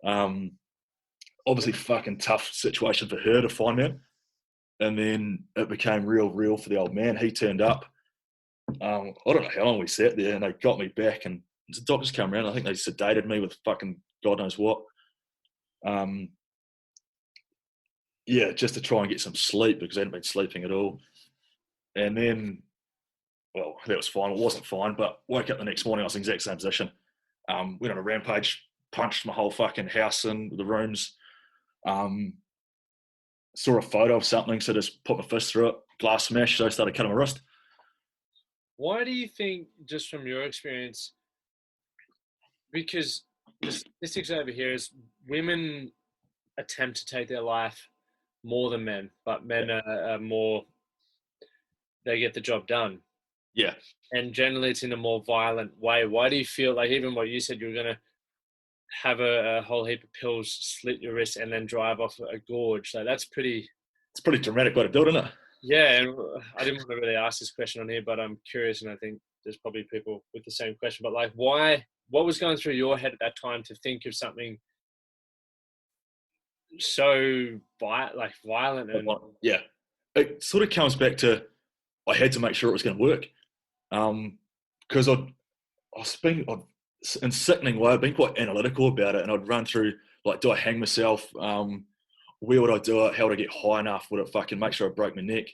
Obviously fucking tough situation for her to find out. And then it became real for the old man. He turned up. I don't know how long we sat there, and they got me back, and the doctors came around. I think they sedated me with fucking God knows what. Yeah, just to try and get some sleep because I hadn't been sleeping at all. And then, well, that was fine. It wasn't fine, but woke up the next morning, I was in the exact same position. Went on a rampage, punched my whole fucking house in the rooms. Saw a photo of something, so just put my fist through it, glass smash, so I started cutting my wrist.
Why do you think, just from your experience, because the statistics over here is women attempt to take their life more than men, but men are more, they get the job done.
Yeah.
And generally it's in a more violent way. Why do you feel like, even what you said, you were going to have a whole heap of pills, slit your wrist, and then drive off a gorge? So that's pretty...
It's a pretty dramatic way to do it, isn't it?
Yeah, and I didn't want to really ask this question on here, but I'm curious, and I think there's probably people with the same question. But like, why? What was going through your head at that time to think of something so violent? And
Yeah, it sort of comes back to I had to make sure it was going to work, because in sickening way, I've been quite analytical about it, and I'd run through like, do I hang myself? Where would I do it? How would I get high enough? Would it fucking make sure I broke my neck?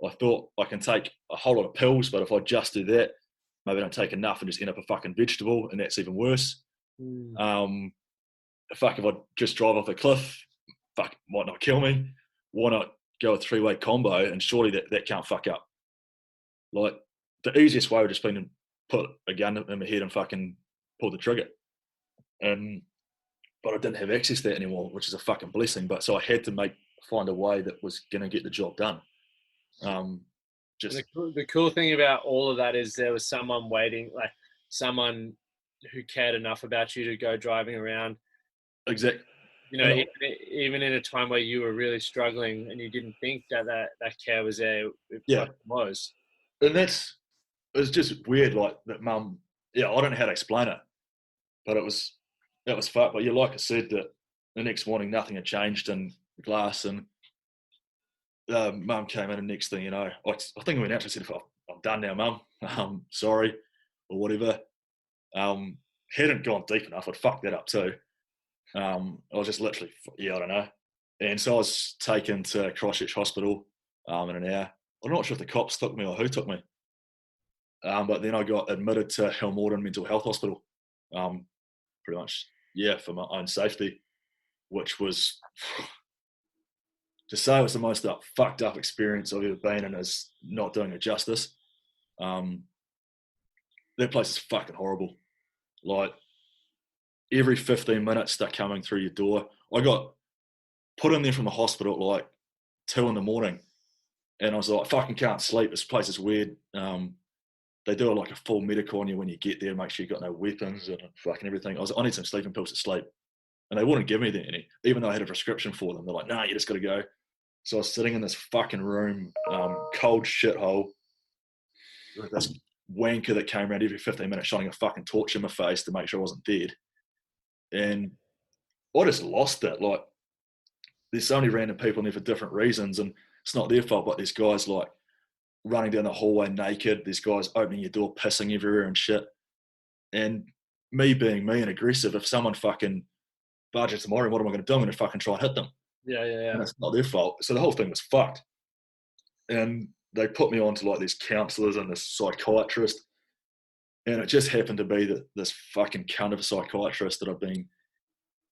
I thought I can take a whole lot of pills, but if I just do that, maybe I don't take enough and just end up a fucking vegetable, and that's even worse. If I just drive off a cliff, fuck, might not kill me. Why not go a 3-way combo? And surely that can't fuck up. Like, the easiest way would just been to put a gun in my head and fucking pull the trigger. But I didn't have access to that anymore, which is a fucking blessing. But so I had to find a way that was going to get the job done.
The cool thing about all of that is there was someone waiting, like someone who cared enough about you to go driving around.
Exactly.
You know, even in a time where you were really struggling and you didn't think that care was there, it was.
And it's just weird, like that mum. Yeah, I don't know how to explain it, but that was fucked. But like I said, that the next morning nothing had changed in the glass, and mum came in, and next thing you know, I think I went out and said, I'm done now, mum. Sorry, or whatever. Hadn't gone deep enough. I'd fucked that up too. I was just literally, I don't know. And so I was taken to Christchurch Hospital in an hour. I'm not sure if the cops took me or who took me. But then I got admitted to Helmorden Mental Health Hospital, pretty much, for my own safety, which was, to say it was the most fucked up experience I've ever been in is not doing it justice. That place is fucking horrible. Like, every 15 minutes they're coming through your door. I got put in there from the hospital at like 2 a.m, and I was like, I fucking can't sleep. This place is weird. They do like a full medical on you when you get there, make sure you got no weapons and fucking everything. I need some sleeping pills to sleep. And they wouldn't give me any, even though I had a prescription for them. They're like, nah, you just got to go. So I was sitting in this fucking room, cold shithole, with this wanker that came around every 15 minutes shining a fucking torch in my face to make sure I wasn't dead. And I just lost it. Like, there's so many random people in there for different reasons, and it's not their fault, but there's guys like running down the hallway naked. There's guys opening your door, pissing everywhere and shit. And me being me and aggressive, if someone fucking barges tomorrow, what am I going to do? I'm going to fucking try and hit them.
Yeah.
And it's not their fault. So the whole thing was fucked. And they put me on to like these counsellors and this psychiatrist. And it just happened to be that this fucking cunt of a psychiatrist that I've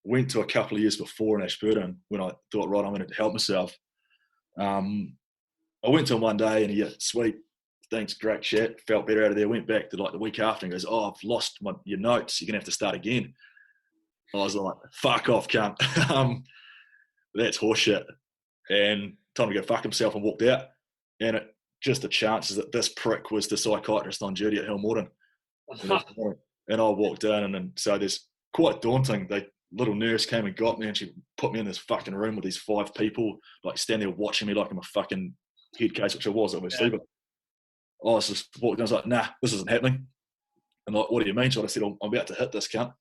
went to a couple of years before in Ashburton, when I thought, right, I'm going to help myself. I went to him one day and he, sweet, thanks, great chat, felt better out of there, went back to like the week after and goes, oh, I've lost your notes, you're going to have to start again. I was like, fuck off, cunt. That's horseshit. And told him to go fuck himself and walked out. And just the chances that this prick was the psychiatrist on duty at Helmorden. And I walked in, and so there's quite daunting. Little nurse came and got me, and she put me in this fucking room with these 5 people, like standing there watching me like I'm a fucking head case, which I was obviously. But I was just walking. I was like, nah, this isn't happening. And like, what do you mean? So I said, I'm about to hit this cunt.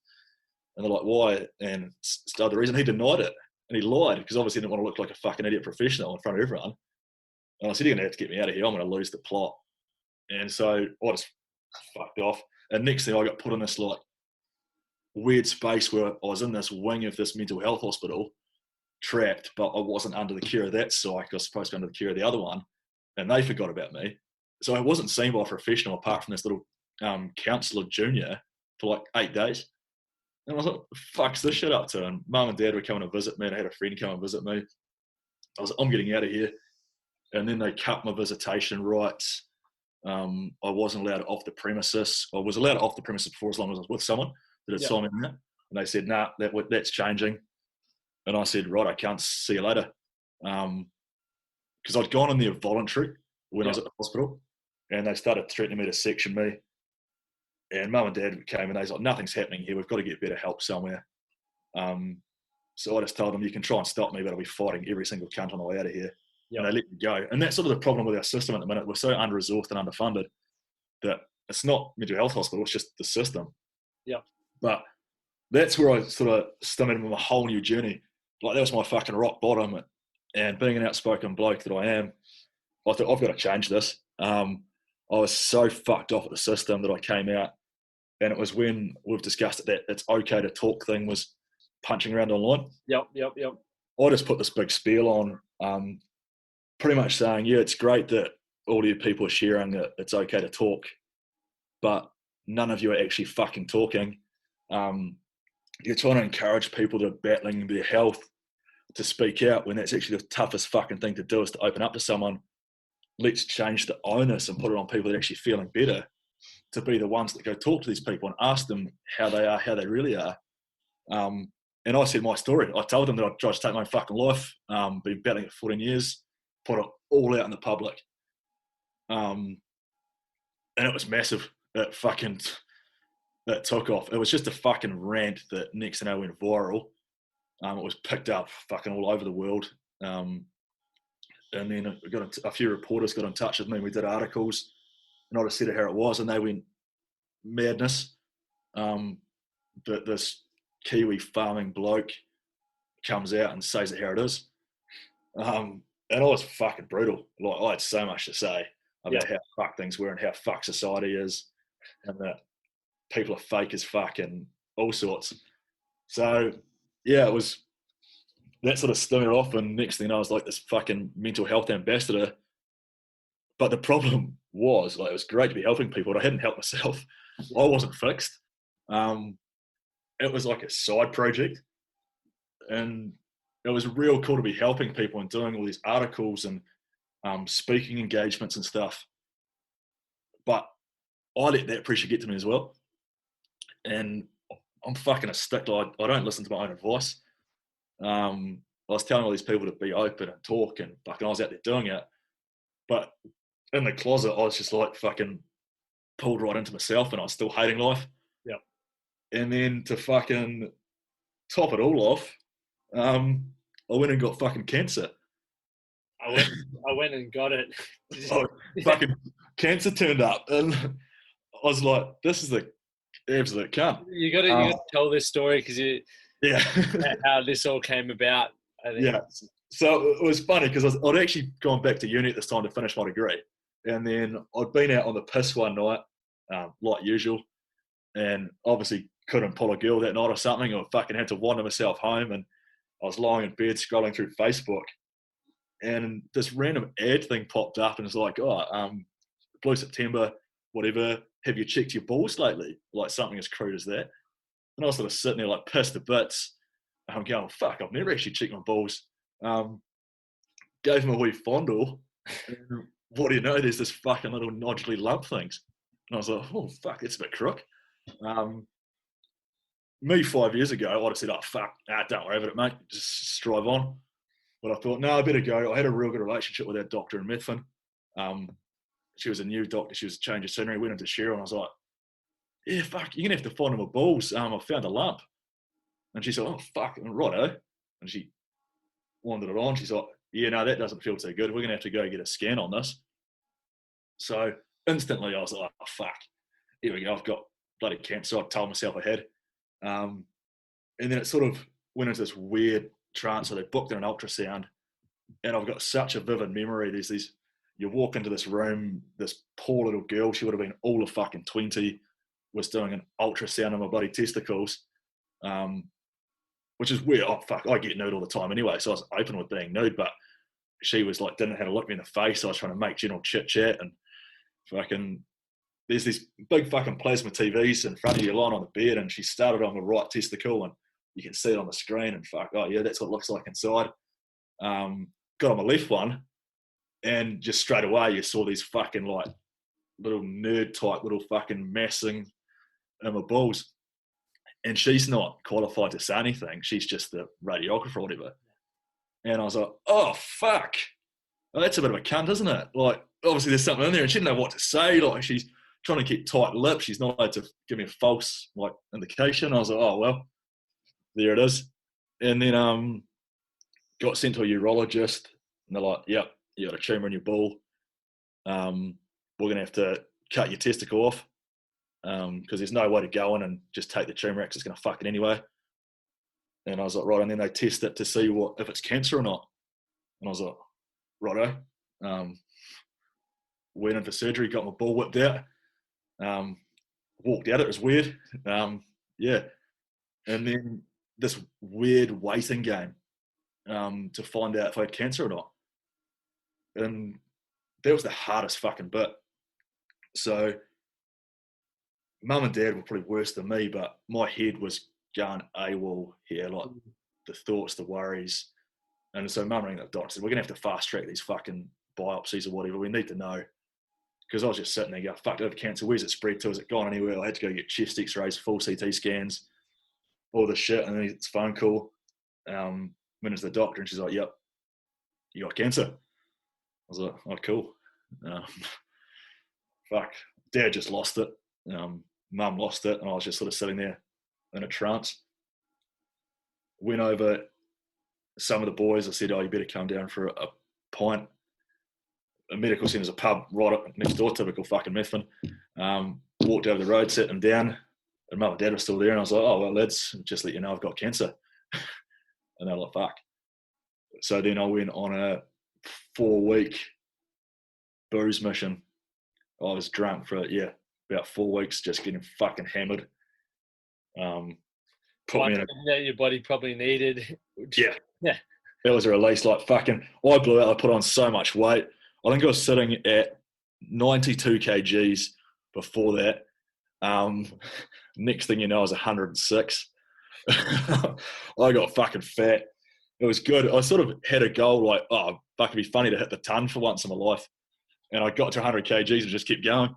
And they're like, why? And so the reason, he denied it, and he lied because obviously he didn't want to look like a fucking idiot professional in front of everyone. And I said, you're gonna have to get me out of here. I'm gonna lose the plot. And so I just fucked off. And next thing, I got put in this like weird space where I was in this wing of this mental health hospital, trapped, but I wasn't under the care of that psych. I was supposed to be under the care of the other one, and they forgot about me. So I wasn't seen by a professional apart from this little counsellor junior for like 8 days. And I was like, fuck's this shit up to? And mum and dad were coming to visit me, and I had a friend come and visit me. I was like, I'm getting out of here. And then they cut my visitation rights. I wasn't allowed off the premises. I was allowed off the premises before, as long as I was with someone that had signed me in there. And they said, nah, that's changing. And I said, right, I can't see you later. Because I'd gone in there voluntary when I was at the hospital. and they started threatening me to section me. And mum and dad came and they was like, nothing's happening here. We've got to get better help somewhere. So I just told them, you can try and stop me, but I'll be fighting every single cunt on the way out of here. Yep. And they let me go. And that's sort of the problem with our system at the minute. We're so under-resourced and underfunded that it's not mental health hospital, it's just the system.
Yeah.
But that's where I sort of started with a whole new journey. Like, that was my fucking rock bottom. And being an outspoken bloke that I am, I thought, I've got to change this. I was so fucked off at the system that I came out. And it was when we've discussed it, that it's okay to talk thing was punching around online.
Yep.
I just put this big spiel on, pretty much saying, yeah, it's great that all you people are sharing that it's okay to talk, but none of you are actually fucking talking. You're trying to encourage people that are battling their health to speak out when that's actually the toughest fucking thing to do, is to open up to someone. Let's change the onus and put it on people that are actually feeling better to be the ones that go talk to these people and ask them how they are, how they really are. And I said my story. I told them that I'd tried to take my own fucking life, been battling it for 14 years, put it all out in the public. And it was massive. It took off. It was just a fucking rant that next thing I know went viral. It was picked up fucking all over the world. And then a few reporters got in touch with me. We did articles, and I just said it how it was, and they went, madness. That this Kiwi farming bloke comes out and says it how it is. And I was fucking brutal. Like, I had so much to say about how fucked things were and how fucked society is, and that people are fake as fuck and all sorts. So yeah, it was that sort of started off, and next thing I was like this fucking mental health ambassador. But the problem was, like, it was great to be helping people, but I hadn't helped myself. I wasn't fixed. It was like a side project, and it was real cool to be helping people and doing all these articles and speaking engagements and stuff. But I let that pressure get to me as well. And I'm fucking a stickler. I don't listen to my own advice. I was telling all these people to be open and talk, and fucking I was out there doing it. But in the closet, I was just like fucking pulled right into myself, and I was still hating life.
Yep.
And then to fucking top it all off, I went and got fucking cancer.
I went and got it.
Fucking cancer turned up, and I was like, this is the absolute cunt.
You got to tell this story, because how this all came about. I think. Yeah.
So it was funny because I'd actually gone back to uni at this time to finish my degree, and then I'd been out on the piss one night, like usual, and obviously couldn't pull a girl that night or something, or fucking had to wander myself home, and I was lying in bed scrolling through Facebook, and this random ad thing popped up, and it's like, Blue September, whatever, have you checked your balls lately? Like something as crude as that. And I was sort of sitting there like pissed to bits. I'm going, fuck, I've never actually checked my balls. Gave him a wee fondle, and what do you know, there's this fucking little noduly lump things. And I was like, oh fuck, it's a bit crook. Me 5 years ago, I'd have said, oh fuck, don't worry about it, mate, just strive on. But I thought, no, I better go. I had a real good relationship with our doctor in Methven. She was a new doctor, she was a change of scenery, went into Cheryl, and I was like, yeah, fuck, you're gonna have to find my balls. I found a lump. And she said, oh fuck, and righto. And she wandered it on. She's like, yeah, no, that doesn't feel too good. We're gonna have to go get a scan on this. So instantly I was like, oh fuck, here we go, I've got bloody cancer. I told myself I had. And then it sort of went into this weird trance. So they booked in an ultrasound, and I've got such a vivid memory. There's these, you walk into this room, this poor little girl, she would have been all of fucking 20, was doing an ultrasound on my bloody testicles, which is weird. Oh fuck, I get nude all the time anyway, so I was open with being nude, but she was like, didn't know how to look me in the face. So I was trying to make general chit chat, and fucking, there's these big fucking plasma TVs in front of you lying on the bed, and she started on the right testicle, and you can see it on the screen, and fuck, oh yeah, that's what it looks like inside. Got on the left one, and just straight away you saw these fucking like little nerd type little fucking massing in my balls. And she's not qualified to say anything. She's just the radiographer or whatever. And I was like, oh fuck, well, that's a bit of a cunt, isn't it? Like, obviously there's something in there, and she didn't know what to say. Like, she's trying to keep tight lipped. She's not allowed to give me a false like indication. I was like, oh well, there it is. And then got sent to a urologist, and they're like, yep, you got a tumour in your ball. We're gonna have to cut your testicle off because there's no way to go in and just take the tumour out because it's gonna fuck it anyway. And I was like, right. And then they test it to see if it's cancer or not. And I was like, righto. Went in for surgery, got my ball whipped out, walked out. It was weird. Yeah. And then this weird waiting game to find out if I had cancer or not. And that was the hardest fucking bit. So mum and dad were probably worse than me, but my head was going AWOL here, like the thoughts, the worries. And so mum rang the doctor and said, we're going to have to fast track these fucking biopsies or whatever. We need to know. Because I was just sitting there going, fuck, I have cancer. Where's it spread to? Has it gone anywhere? I had to go get chest x-rays, full CT scans, all this shit. And then it's phone call. Went to the doctor and she's like, yep, you got cancer. I was like, oh, cool. Fuck. Dad just lost it. Mum lost it. And I was just sort of sitting there in a trance. Went over some of the boys. I said, oh, you better come down for a pint. A medical centre's a pub right up next door, typical fucking Methven. Walked over the road, sat them down, and mum and dad were still there. And I was like, oh, well, lads, just let you know I've got cancer. And they were like, fuck. So then I went on a 4-week booze mission. I was drunk for, about 4 weeks, just getting fucking hammered.
Put me in that your body probably needed.
Yeah.
Yeah.
It was a release, like fucking, I blew out, I put on so much weight. I think I was sitting at 92 kgs before that. Next thing you know, I was 106. I got fucking fat. It was good. I sort of had a goal like, oh, fuck, it'd be funny to hit the ton for once in my life. And I got to 100 kgs and just kept going.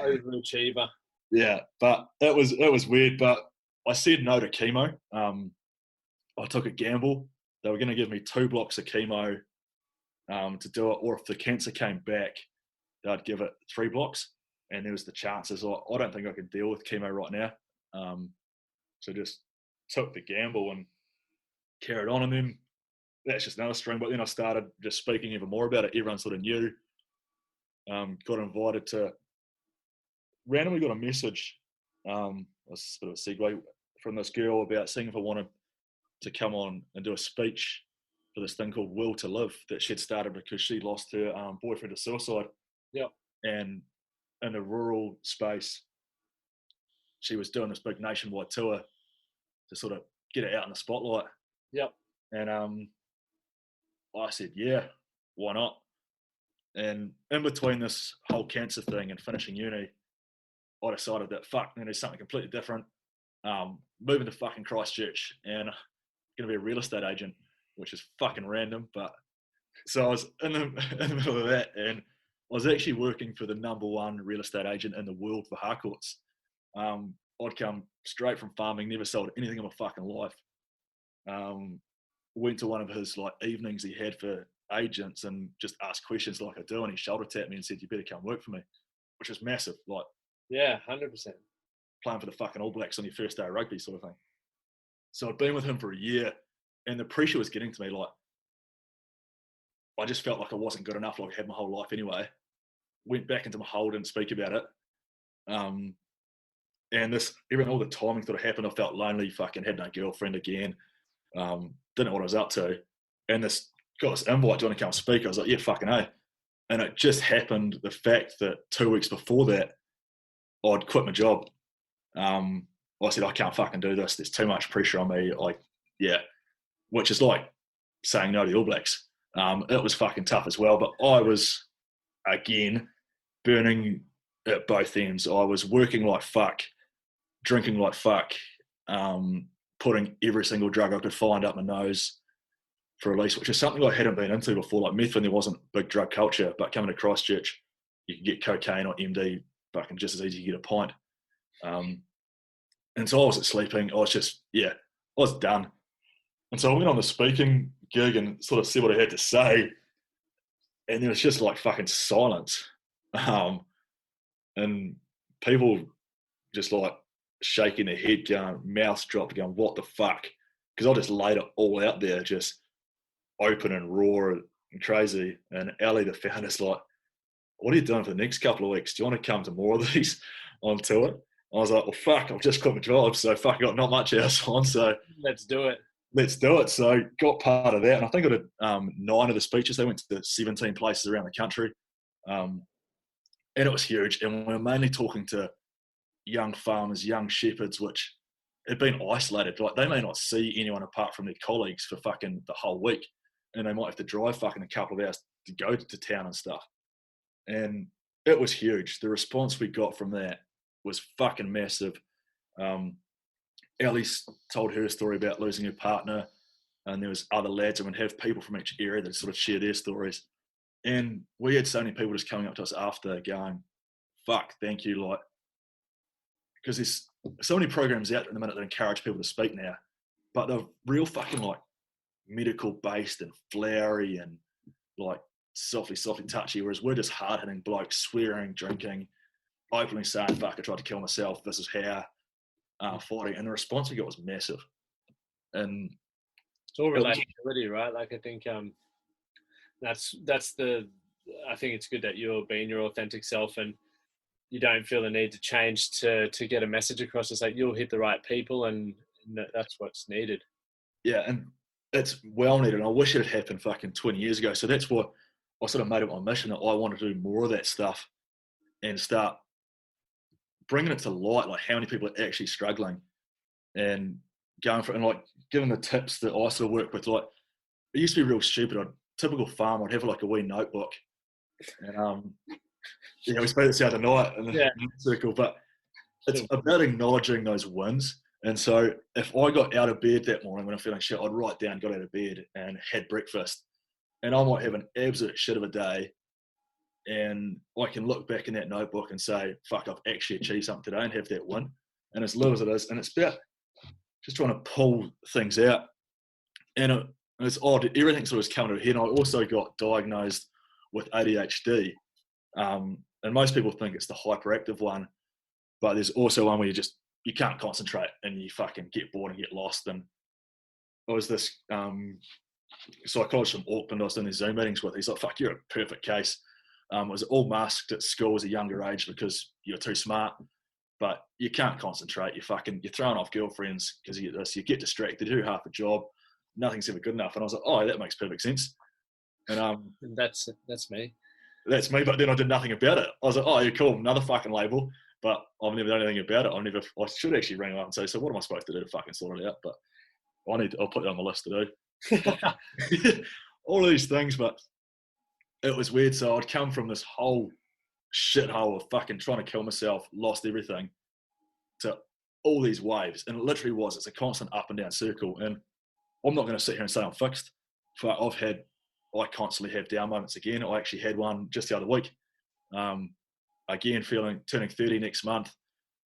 Overachiever.
Yeah, but it was weird. But I said no to chemo. I took a gamble. They were going to give me 2 blocks of chemo to do it, or if the cancer came back, they'd give it 3 blocks. And there was the chances, I don't think I could deal with chemo right now. So just took the gamble and carried on. And then that's just another string. But then I started just speaking even more about it. Everyone sort of knew. Got invited to, randomly got a message, was a bit of a segue, from this girl about seeing if I wanted to come on and do a speech for this thing called Will to Live that she'd started because she lost her boyfriend to suicide.
Yep. And
in the rural space, she was doing this big nationwide tour to sort of get it out in the spotlight.
Yep.
And I said, yeah, why not? And in between this whole cancer thing and finishing uni, I decided that fuck, man, there's something completely different. Moving to fucking Christchurch and going to be a real estate agent, which is fucking random. But so I was in the middle of that, and I was actually working for the #1 real estate agent in the world for Harcourts. I'd come straight from farming, never sold anything in my fucking life. Went to one of his like evenings he had for agents and just asked questions like I do, and he shoulder tapped me and said, "You better come work for me," which is massive. Like,
yeah, 100%.
Playing for the fucking All Blacks on your first day of rugby sort of thing. So I'd been with him for a year, and the pressure was getting to me. Like, I just felt like I wasn't good enough, like I had my whole life anyway. Went back into my hole, didn't speak about it. And all the timing sort of happened. I felt lonely, fucking had no girlfriend again. Didn't know what I was up to. And got this invite, do you want to come speak? I was like, yeah, fucking A. And it just happened, the fact that 2 weeks before that, I'd quit my job. I said, I can't fucking do this. There's too much pressure on me. Which is like saying no to the All Blacks. It was fucking tough as well. But I was, again, burning at both ends. I was working like fuck, drinking like fuck, putting every single drug I could find up my nose for release, which is something I hadn't been into before. Like Methven, there wasn't big drug culture, but coming to Christchurch, you could get cocaine or MD fucking just as easy to get a pint. And so I wasn't sleeping. I was just, I was done. And so I went on the speaking gig and sort of said what I had to say. and there was just like fucking silence. And people just like shaking their head, going, mouths dropped, going, what the fuck? Because I just laid it all out there, just open and raw and crazy. And Ali, the founder's like, what are you doing for the next couple of weeks? Do you want to come to more of these on tour? I was like, well, fuck, I've just quit my job, so fuck, I got not much else on, so
let's do it.
Let's do it. So got part of that, and I think I did 9 of the speeches. They went to 17 places around the country, and it was huge. And we were mainly talking to young farmers, young shepherds, which had been isolated. Like, they may not see anyone apart from their colleagues for fucking the whole week, and they might have to drive fucking a couple of hours to go to town and stuff. And it was huge. The response we got from that was fucking massive. Ellie's told her story about losing her partner, and there was other lads, and we'd have people from each area that sort of share their stories. And we had so many people just coming up to us after going, fuck, thank you, like, because there's so many programs out at the minute that encourage people to speak now, but they're real fucking like medical based and flowery and like softly touchy, whereas we're just hard hitting blokes, swearing, drinking, openly saying, fuck, I tried to kill myself, this is how, fighting. And the response we got was massive. And
it's all relatability, right? Like, I think that's the, I think it's good that you're being your authentic self, and you don't feel the need to change to get a message across. It's like, you'll hit the right people, and that's what's needed.
Yeah, and it's well needed. And I wish it had happened fucking 20 years ago. So that's what I sort of made it my mission, that I wanted to do more of that stuff and start bringing it to light, like how many people are actually struggling, and going for it, and like giving the tips that I sort of work with. Like, it used to be real stupid. Typical farmer, I'd have like a wee notebook, and yeah, we spoke this the other night in the circle, but it's about acknowledging those wins. And so if I got out of bed that morning when I'm feeling shit, I'd write down, got out of bed and had breakfast, and I might have an absolute shit of a day, and I can look back in that notebook and say, fuck, I've actually achieved something today, and have that win. And as little as it is, and it's about just trying to pull things out. And it's odd, everything sort of was coming to a head. And I also got diagnosed with ADHD. And most people think it's the hyperactive one, but there's also one where you can't concentrate and you fucking get bored and get lost. And I was this psychologist from Auckland I was doing these Zoom meetings with. He's like, fuck, you're a perfect case. It was all masked at school as a younger age because you're too smart, but you can't concentrate. You're throwing off girlfriends because you get this, you get distracted, do half a job, nothing's ever good enough. And I was like, oh, that makes perfect sense. And
that's me.
That's me, but then I did nothing about it. I was like, oh, yeah, cool, another fucking label, but I've never done anything about it. I should actually ring him up and say, so what am I supposed to do to fucking sort it out? But I'll put it on my list to do. All of these things, but it was weird. So I'd come from this whole shithole of fucking trying to kill myself, lost everything, to all these waves. And it literally it's a constant up and down circle. And I'm not going to sit here and say I'm fixed. I constantly have down moments again. I actually had one just the other week. Again, turning 30 next month.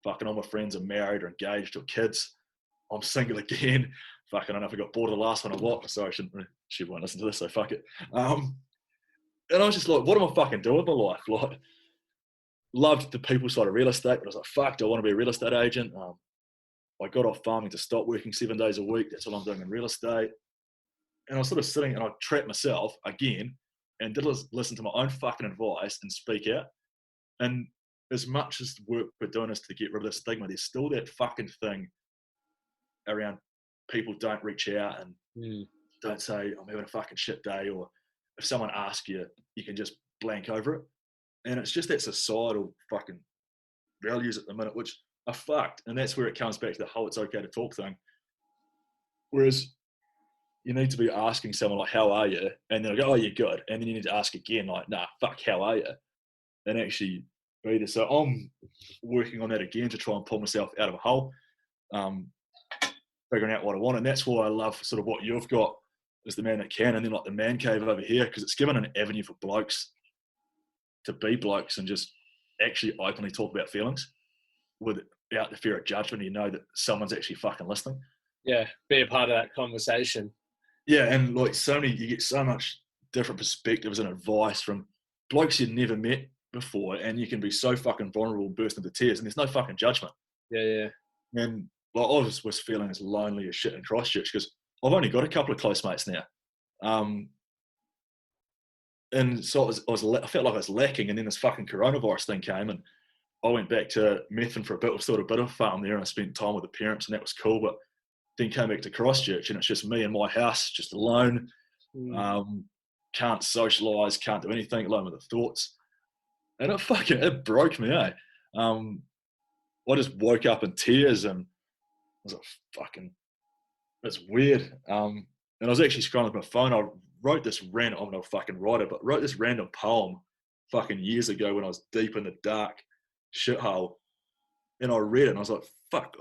Fucking all my friends are married or engaged or kids. I'm single again. Fucking, I don't know if I got bored of the last one or what. Sorry, she won't listen to this, so fuck it. And I was just like, what am I fucking doing with my life? Like, loved the people side of real estate, but I was like, fuck, do I want to be a real estate agent? I got off farming to stop working 7 days a week. That's what I'm doing in real estate. And I was sort of sitting and I trapped myself again and did listen to my own fucking advice and speak out. And as much as the work we're doing is to get rid of the stigma, there's still that fucking thing around people don't reach out and don't say, I'm having a fucking shit day, or if someone asks you, you can just blank over it. And it's just that societal fucking values at the minute, which are fucked. And that's where it comes back to the whole it's okay to talk thing. Whereas you need to be asking someone like, how are you? And they'll go, oh, you're good. And then you need to ask again, like, nah, fuck, how are you? And actually be there. So I'm working on that again to try and pull myself out of a hole, figuring out what I want. And that's why I love sort of what you've got as the Man That Can, and then like the Man Cave over here, because it's given an avenue for blokes to be blokes and just actually openly talk about feelings without the fear of judgment. You know that someone's actually fucking listening.
Yeah, be a part of that conversation.
Yeah, and like you get so much different perspectives and advice from blokes you'd never met before, and you can be so fucking vulnerable and burst into tears, and there's no fucking judgment.
Yeah.
And like, I was feeling as lonely as shit in Christchurch because I've only got a couple of close mates now. And so I felt like I was lacking, and then this fucking coronavirus thing came, and I went back to Methven for a bit. We've sort of a bit of a farm there, and I spent time with the parents, and that was cool. But then came back to Christchurch, and it's just me in my house, just alone. Can't socialise, can't do anything, alone with the thoughts. And it broke me, eh? I just woke up in tears, and I was like, fucking, it's weird. And I was actually scrolling my phone. I wrote this random, I'm not a fucking writer, but wrote this random poem fucking years ago when I was deep in the dark shithole. And I read it, and I was like, fuck,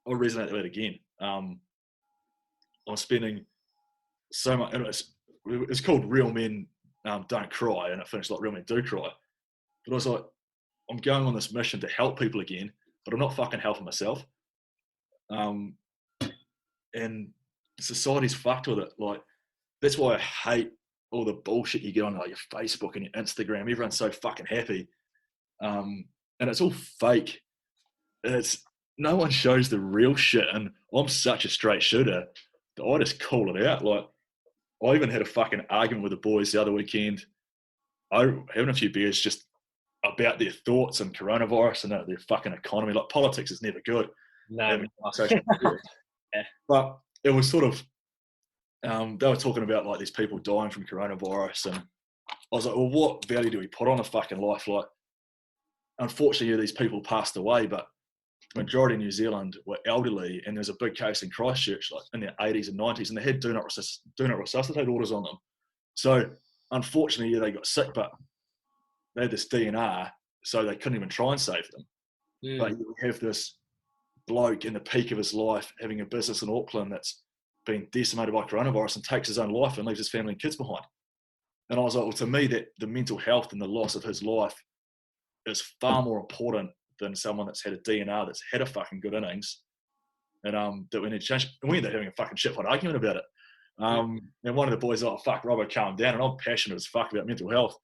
I'll resonate with it again. I'm spending so much, and it's called Real Men Don't Cry, and it finished like Real Men Do Cry. But I was like, I'm going on this mission to help people again, but I'm not fucking helping myself. And society's fucked with it. Like, that's why I hate all the bullshit you get on like your Facebook and your Instagram. Everyone's so fucking happy. And it's all fake. No one shows the real shit. And I'm such a straight shooter that I just call it out. Like, I even had a fucking argument with the boys the other weekend. Having a few beers just about their thoughts and coronavirus and their fucking economy. Like, politics is never good.
No.
Yeah. But it was sort of, they were talking about like these people dying from coronavirus, and I was like, well, what value do we put on a fucking life? Like, unfortunately, these people passed away, but the majority of New Zealand were elderly, and there's a big case in Christchurch, like in their 80s and 90s, and they had do not resuscitate orders on them. So unfortunately, they got sick, but they had this DNR, so they couldn't even try and save them. But you have this bloke in the peak of his life having a business in Auckland that's been decimated by coronavirus and takes his own life and leaves his family and kids behind. And I was like, well, to me, that the mental health and the loss of his life is far more important than someone that's had a DNR, that's had a fucking good innings, and that we need to change. And we ended up having a fucking shit-hot argument about it. And one of the boys was like, fuck, Robbo, calm down. And I'm passionate as fuck about mental health.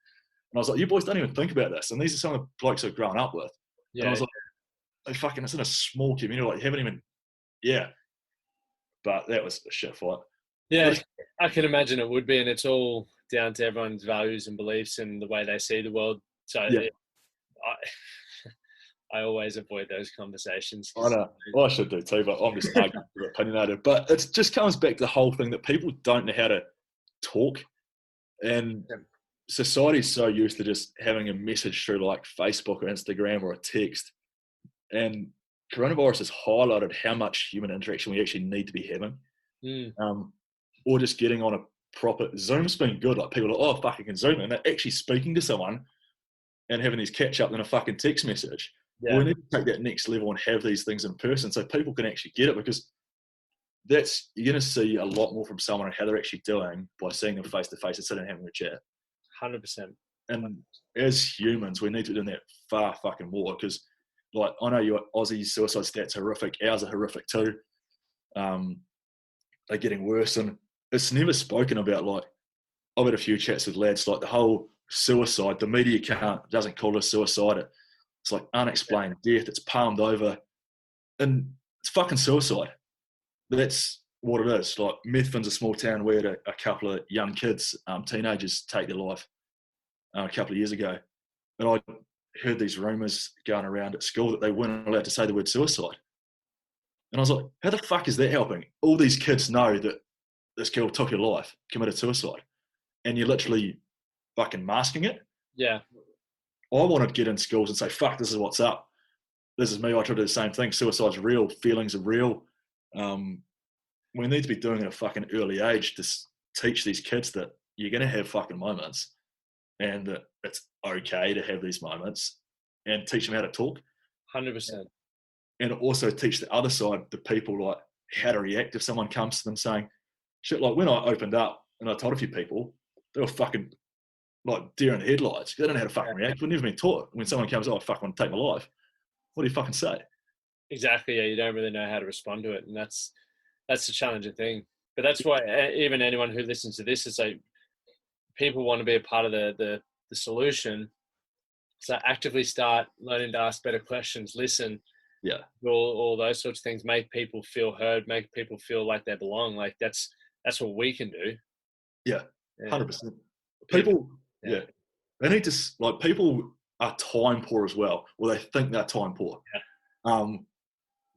And I was like, you boys don't even think about this. And these are some of the blokes I've grown up with. Yeah. And I was like, hey, fucking, it's in a small community. Like, you haven't even, But that was a shit fight.
Yeah, I can imagine it would be. And it's all down to everyone's values and beliefs and the way they see the world. So I always avoid those conversations.
I know. Well, I should do too, but I'm just arguing opinionated. But it just comes back to the whole thing that people don't know how to talk. And society's so used to just having a message through like Facebook or Instagram or a text. And coronavirus has highlighted how much human interaction we actually need to be having. Or just getting on a proper Zoom's been good. Like, people are like, oh, fuck, I can Zoom. And they're actually speaking to someone and having these catch up in a fucking text message. Yeah. Well, we need to take that next level and have these things in person so people can actually get it, because you're going to see a lot more from someone and how they're actually doing by seeing them face to face and sitting and having a chat.
100%.
And as humans, we need to be doing that far fucking more, because, like, I know your Aussie suicide stats are horrific. Ours are horrific too. They're getting worse, and it's never spoken about. Like, I've had a few chats with lads, like the whole suicide. The media doesn't call it suicide. It's like unexplained death. It's palmed over, and it's fucking suicide. That's what it is. Like, Methven's a small town. We had a couple of young kids, teenagers, take their life a couple of years ago, and I heard these rumours going around at school that they weren't allowed to say the word suicide. And I was like, how the fuck is that helping? All these kids know that this girl took her life, committed suicide, and you're literally fucking masking it.
Yeah.
I wanted to get in schools and say, fuck, this is what's up. This is me. I try to do the same thing. Suicide's real. Feelings are real. We need to be doing it at a fucking early age to teach these kids that you're going to have fucking moments and that it's okay to have these moments, and teach them how to talk.
100%.
And also teach the other side, the people, like, how to react if someone comes to them saying shit. Like, when I opened up and I told a few people, they were fucking like deer in the headlights. They don't know how to fucking react. We've never been taught. When someone comes, oh, I fucking want to take my life, what do you fucking say?
Exactly. Yeah, you don't really know how to respond to it, and that's the challenging thing. But that's why even anyone who listens to this is like, people want to be a part of the solution. So actively start learning to ask better questions, listen, all those sorts of things, make people feel heard, make people feel like they belong. Like that's what we can do.
Yeah, 100%. People, they need to, like, people are time poor as well, or they think they're time poor.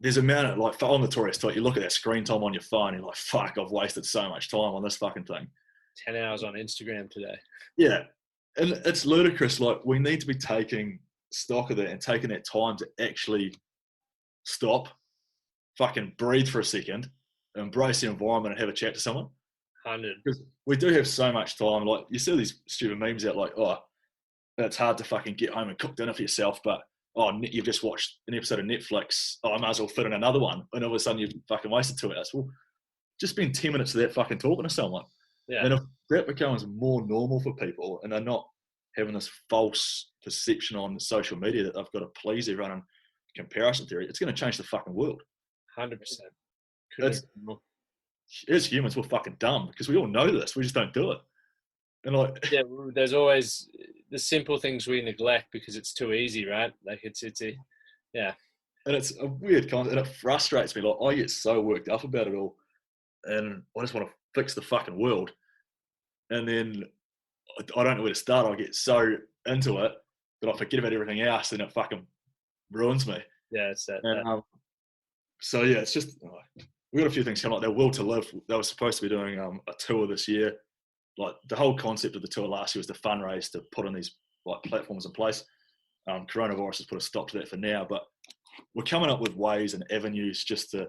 There's a amount of, like, on the notorious talk, you look at that screen time on your phone, and you're like, fuck, I've wasted so much time on this fucking thing.
10 hours on Instagram today.
Yeah, and it's ludicrous. Like, we need to be taking stock of that and taking that time to actually stop, fucking breathe for a second, embrace the environment and have a chat to someone.
100.
Because we do have so much time. Like, you see these stupid memes out like, oh, it's hard to fucking get home and cook dinner for yourself, but you've just watched an episode of Netflix. I might as well fit in another one. And all of a sudden you've fucking wasted 2 hours. Well, just spend 10 minutes of that fucking talking to someone. Yeah. And if that becomes more normal for people and they're not having this false perception on social media that they've got to please everyone in comparison theory, it's going to change the fucking world.
100%.
As humans, we're fucking dumb because we all know this. We just don't do it. And like,
yeah, there's always the simple things we neglect because it's too easy, right? Like it's yeah.
And it's a weird concept, and it frustrates me. Like, I get so worked up about it all, and I just want to fix the fucking world. And then I don't know where to start. I get so into it that I forget about everything else, and it fucking ruins me.
Yeah, it's that.
And, so yeah, it's just we've got a few things coming. Like, their Will to Live. They were supposed to be doing a tour this year. Like, the whole concept of the tour last year was to fundraise to put on these, like, platforms in place. Coronavirus has put a stop to that for now, but we're coming up with ways and avenues just to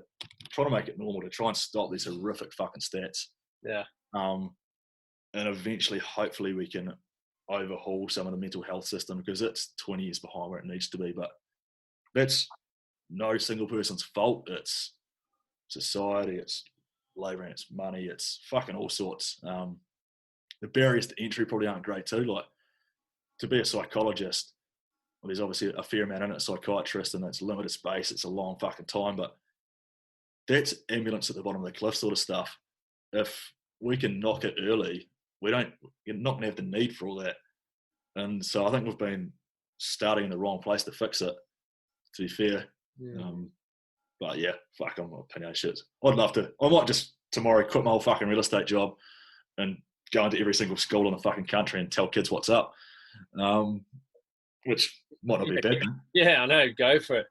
try to make it normal, to try and stop these horrific fucking stats.
Yeah.
And eventually, hopefully, we can overhaul some of the mental health system because it's 20 years behind where it needs to be. But that's no single person's fault. It's society, it's labour, it's money, it's fucking all sorts. The barriers to entry probably aren't great too. Like, to be a psychologist, well, there's obviously a fair amount in it, a psychiatrist, and it's limited space. It's a long fucking time, but that's ambulance at the bottom of the cliff sort of stuff. If we can knock it early, you're not going to have the need for all that. And so I think we've been starting in the wrong place to fix it, to be fair. Yeah. But yeah, fuck, I'm opinionated shit. I'd love to. I might just tomorrow quit my whole fucking real estate job and go into every single school in the fucking country and tell kids what's up, which might not be a bad thing.
Yeah, I know. Go for it.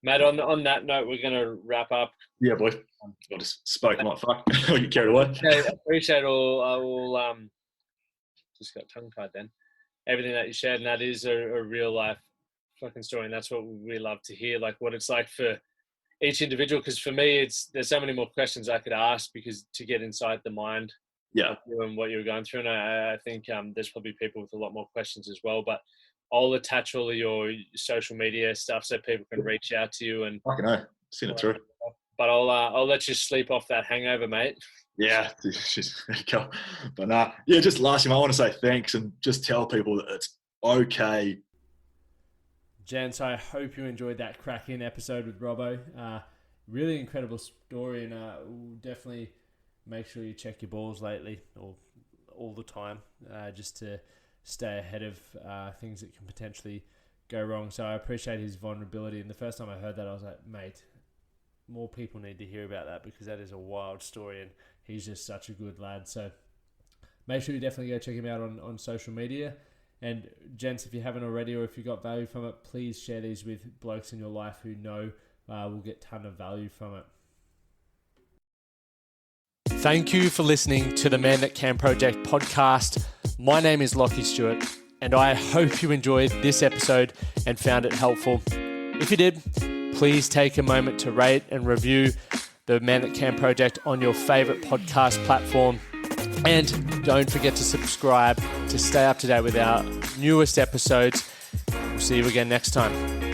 Matt, on that note, we're going to wrap up.
Yeah, boy. I just spoke like fuck. I get carried away.
Okay, I appreciate all just got tongue-tied then. Everything that you shared, and that is a real life fucking story, and that's what we love to hear, like what it's like for each individual, because for me, there's so many more questions I could ask because to get inside the mind of you and what you're going through, and I think there's probably people with a lot more questions as well, but I'll attach all of your social media stuff so people can reach out to you. And
fucking know, send it through.
But I'll let you sleep off that hangover, mate.
Yeah, cool. But yeah, just lastly, I want to say thanks and just tell people that it's okay.
Gents, I hope you enjoyed that cracking episode with Robbo. Really incredible story, and we'll definitely make sure you check your balls lately or all the time, just to stay ahead of things that can potentially go wrong. So I appreciate his vulnerability, and the first time I heard that, I was like, mate, more people need to hear about that because that is a wild story, and he's just such a good lad. So make sure you definitely go check him out on social media. And gents, if you haven't already, or if you got value from it, please share these with blokes in your life who know will get a ton of value from it.
Thank you for listening to the Man That Can Project podcast. My name is Lachlan Stuart, and I hope you enjoyed this episode and found it helpful. If you did, please take a moment to rate and review the Man That Can Project on your favorite podcast platform. And don't forget to subscribe to stay up to date with our newest episodes. We'll see you again next time.